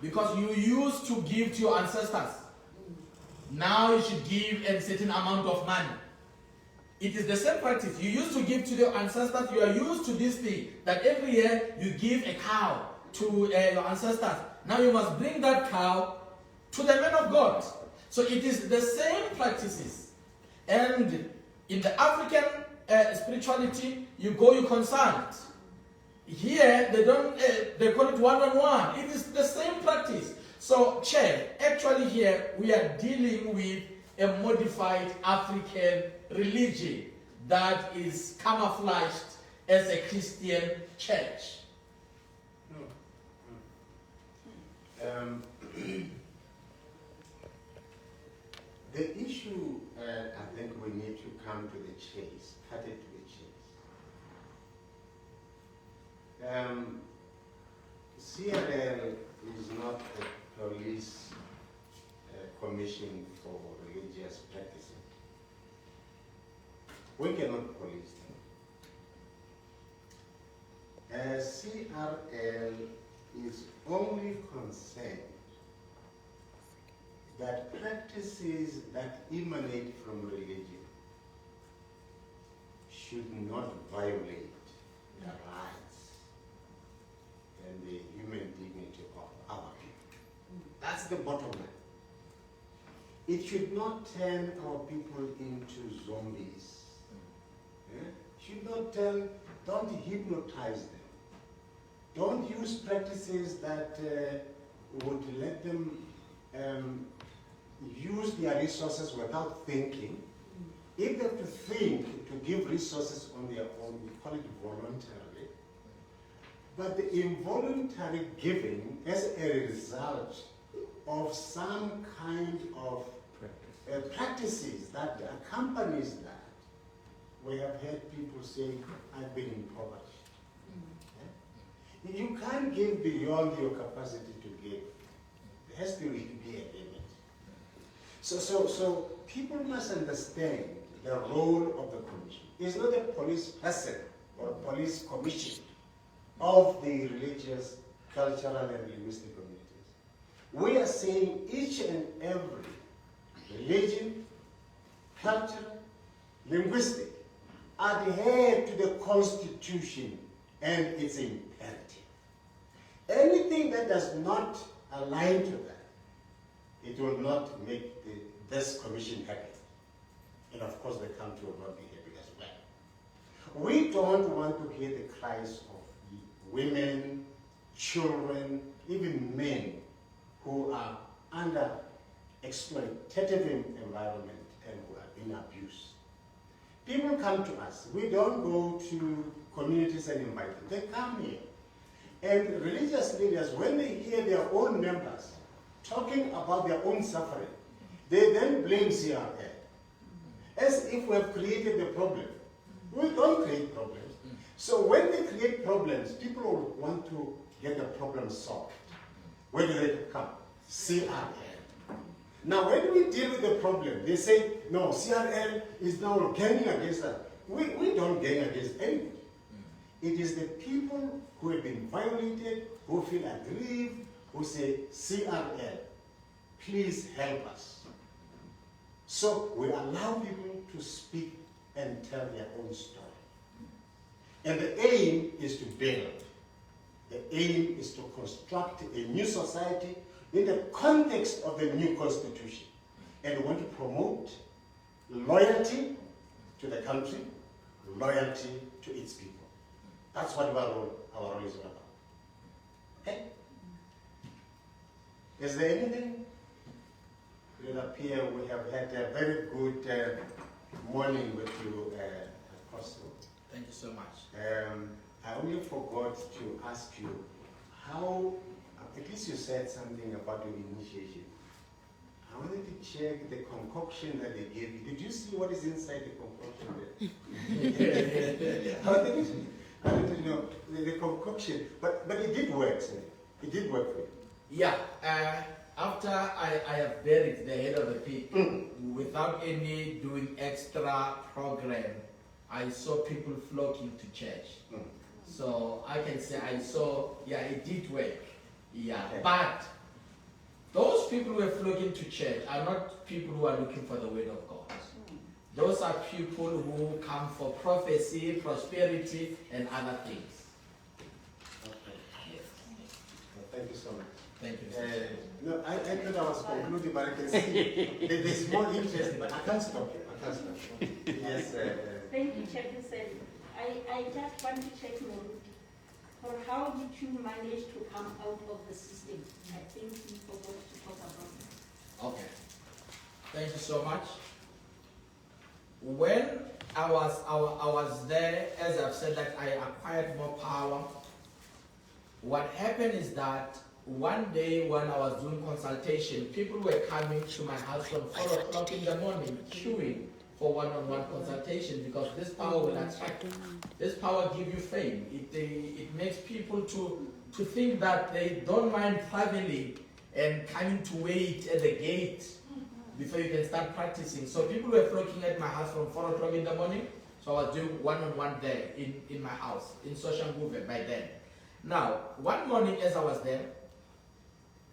because you used to give to your ancestors, now you should give a certain amount of money. It is the same practice. You used to give to your ancestors, you are used to this thing, that every year you give a cow to your ancestors. Now you must bring that cow to the man of God. So it is the same practices. And in the African spirituality, you go, you consult. Here, they don't, they call it one-on-one. It is the same practice. So, Chair, actually here, we are dealing with a modified African religion that is camouflaged as a Christian church. The issue, I think we need to come to the chase, cut it to the chase. CRL is not a police commission for religious practicing. We cannot police them. CRL is only concerned that practices that emanate from religion should not violate the rights and the human dignity of our people. That's the bottom line. It should not turn our people into zombies. Should not don't hypnotize them. Don't use practices that would let them use their resources without thinking. If they have to think to give resources on their own, we call it voluntarily. But the involuntary giving as a result of some kind of practices that accompanies that, we have heard people say, I've been impoverished. You can't give beyond your capacity to give. There has to be a limit. So people must understand the role of the commission. It's not a police person or a police commission of the religious, cultural, and linguistic communities. We are saying each and every religion, culture, linguistic, adhere to the Constitution and its imperative. Anything that does not align to that, it will not make this commission happy. And of course the country will not be happy as well. We don't want to hear the cries of women, children, even men who are under exploitative environment and who are being abused. People come to us. We don't go to communities and invite them. They come here. And religious leaders, when they hear their own members talking about their own suffering, they then blame CRL. As if we have created the problem. We don't create problems. So when they create problems, people will want to get the problem solved. Where do they come? CRL. Now when we deal with the problem, they say, no, CRL is now ganging against us. We don't gang against anybody. It is the people who have been violated, who feel aggrieved, who say, CRL, please help us. So we allow people to speak and tell their own story. And the aim is to build. The aim is to construct a new society in the context of the new constitution. And we want to promote loyalty to the country, loyalty to its people. That's what our role is about. Okay? Is there anything? It will appear we have had a very good morning with you, Apostle. Thank you so much. I only forgot to ask you how, at least you said something about your initiation. I wanted to check the concoction that they gave you. Did you see what is inside the concoction there? I didn't know the concoction, but it did work, sir. It did work for you. Yeah, after I have buried the head of the pig, without any doing extra program, I saw people flocking to church. So I can say I saw, yeah, it did work. Yeah, okay. But those people who are flocking to church are not people who are looking for the word of God. Those are people who come for prophecy, prosperity, and other things. Okay. Thank you so much. Thank you. No, I thought I was concluding, but I can see there's more interest, but I can't stop you. I can't stop you. Yes. Thank you, Chairperson. I just want to check more. For how did you manage to come out of the system? I think you forgot to talk about that. Okay. Thank you so much. When I was there, as I've said, that I acquired more power. What happened is that one day when I was doing consultation, people were coming to my house from 4 o'clock in the morning, queuing for one-on-one consultation, because this power will attract. This power gives you fame. It makes people to think that they don't mind traveling and coming to wait at the gate before you can start practicing. So people were flocking at my house from 4 o'clock in the morning. So I was doing one-on-one there in my house, in Soshanguve by then. Now, one morning as I was there,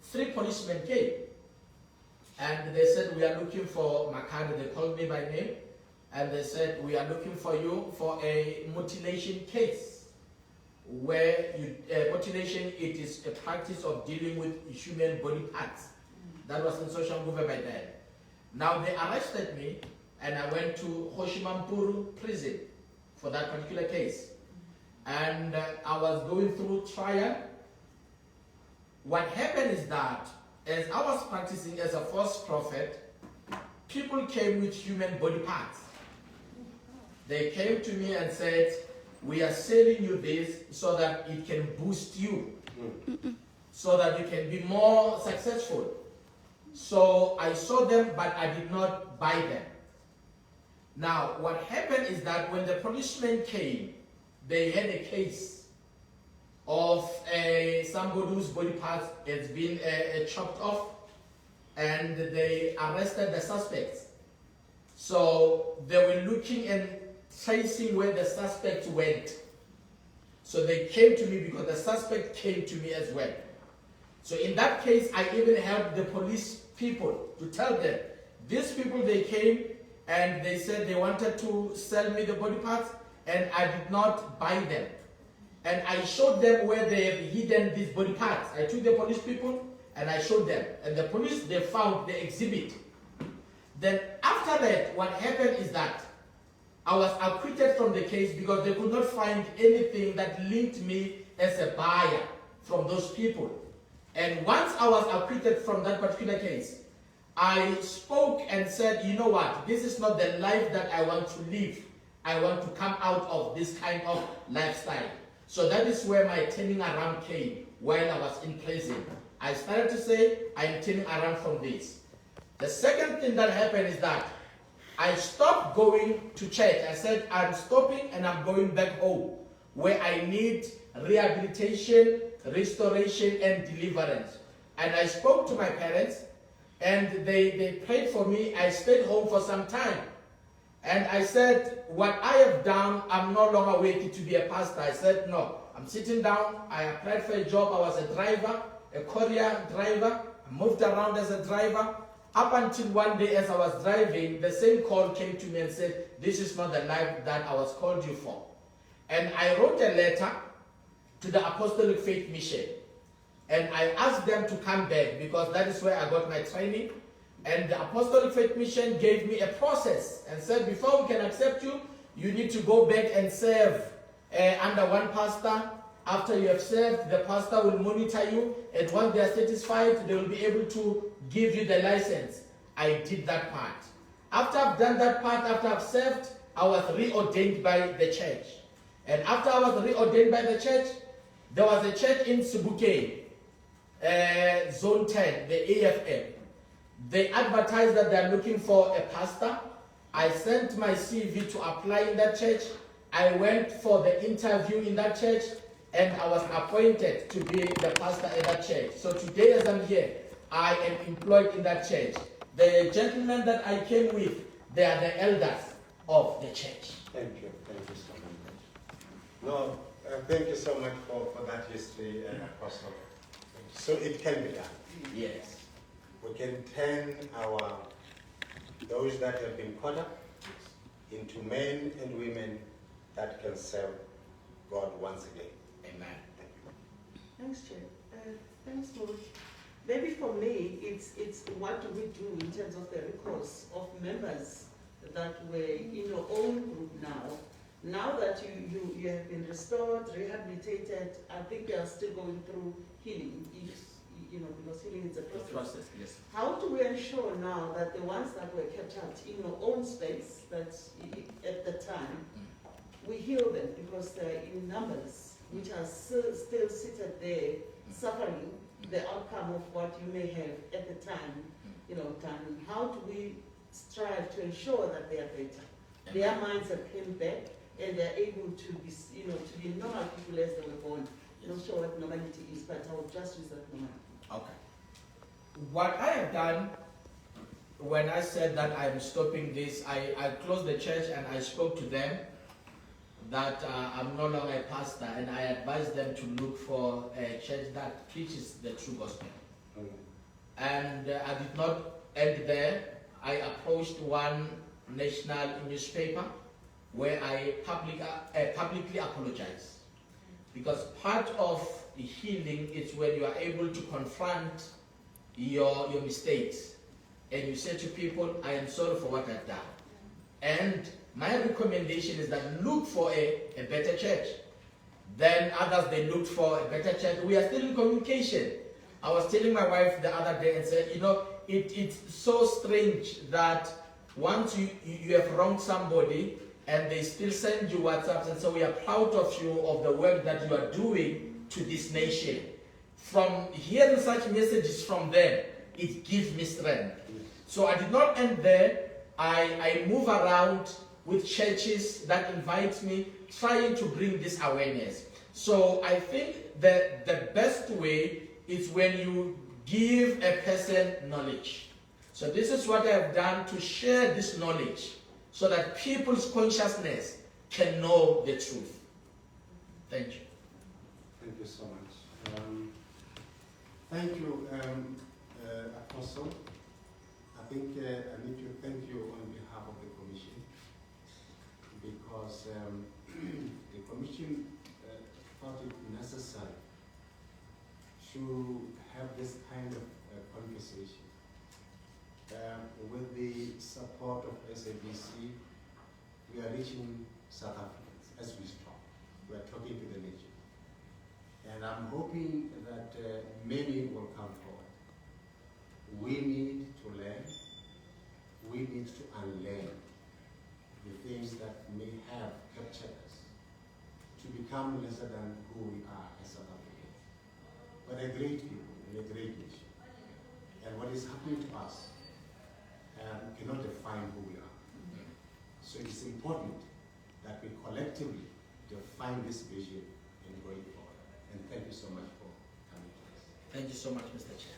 3 policemen came. And they said, we are looking for Makhado. They called me by name. And they said, we are looking for you for a mutilation case. Where mutilation, it is a practice of dealing with human body parts. That was in Soshanguve by then. Now they arrested me, and I went to Hoshimampuru prison for that particular case. And I was going through trial. What happened is that, as I was practicing as a false prophet, people came with human body parts. They came to me and said, we are selling you this so that it can boost you, so that you can be more successful. So I saw them, but I did not buy them. Now, what happened is that when the policemen came, they had a case of somebody whose body parts has been chopped off, and they arrested the suspects. So they were looking and tracing where the suspect went. So they came to me because the suspect came to me as well. So in that case, I even helped the police people to tell them, these people, they came and they said they wanted to sell me the body parts, and I did not buy them. And I showed them where they have hidden these body parts. I took the police people and I showed them. And the police, they found the exhibit. Then after that, what happened is that I was acquitted from the case because they could not find anything that linked me as a buyer from those people. And once I was acquitted from that particular case, I spoke and said, you know what, this is not the life that I want to live. I want to come out of this kind of lifestyle. So that is where my turning around came while I was in prison. I started to say, I am turning around from this. The second thing that happened is that I stopped going to church. I said, I'm stopping and I'm going back home, where I need rehabilitation, restoration, and deliverance. And I spoke to my parents, and they prayed for me. I stayed home for some time. And I said, what I have done, I'm no longer waiting to be a pastor. I said, no, I'm sitting down. I applied for a job. I was a driver, a courier driver. I moved around as a driver. Up until one day as I was driving, the same call came to me and said, this is not the life that I was called you for. And I wrote a letter to the Apostolic Faith Mission. And I asked them to come back because that is where I got my training. And the Apostolic Faith Mission gave me a process and said, before we can accept you, you need to go back and serve under one pastor. After you have served, the pastor will monitor you. And once they are satisfied, they will be able to give you the license. I did that part. After I've done that part, after I've served, I was reordained by the church. And after I was reordained by the church, there was a church in Vul'gate, Zone 10, the AFM. They advertised that they are looking for a pastor. I sent my CV to apply in that church. I went for the interview in that church, and I was appointed to be the pastor at that church. So today as I'm here, I am employed in that church. The gentlemen that I came with, they are the elders of the church. Thank you so much. No, thank you so much for that history, Apostle. So it can be done. Yes. We can turn those that have been caught up into men and women that can serve God once again. Amen. Thank you. Thanks, Chair. Thanks, Lord. Maybe for me, it's what do we do in terms of the recourse of members that were in your own group now. Now that you have been restored, rehabilitated, I think you are still going through healing, because healing is a process. Yes. How do we ensure now that the ones that were kept out in your own space, that at the time, we heal them because they're in numbers, which are still seated there, suffering the outcome of what you may have at the time, done. How do we strive to ensure that they are better? Their minds have came back and they're able to be, to be normal people as they were born. I'm not sure what normality is, but I will just use that normality. Okay. What I have done when I said that I'm stopping this, I closed the church and I spoke to them that I'm no longer a pastor, and I advised them to look for a church that preaches the true gospel. And I did not end there. I approached one national newspaper where I publicly apologized. Because part of healing is when you are able to confront your mistakes. And you say to people, I am sorry for what I've done. And my recommendation is that look for a better church. Then others, they looked for a better church. We are still in communication. I was telling my wife the other day and said, it's so strange that once you have wronged somebody and they still send you WhatsApps and say, we are proud of you, of the work that you are doing to this nation. From hearing such messages from them, it gives me strength. So I did not end there. I move around with churches that invite me, trying to bring this awareness. So I think that the best way is when you give a person knowledge. So this is what I have done to share this knowledge so that people's consciousness can know the truth. Thank you. Thank you so much. Thank you, Apostle. I think I need to thank you on behalf of the Commission, because the Commission thought it necessary to have this kind of conversation. With the support of SABC, we are reaching South Africans as we talk. We are talking to the nation. And I'm hoping that many will come forward. We need to learn. We need to unlearn the things that may have captured us to become lesser than who we are as South Africans. But a great people and a great nation. And what is happening to us cannot define who we are. So it's important that we collectively define this vision and going forward. And thank you so much for coming to us. Thank you so much, Mr. Chair.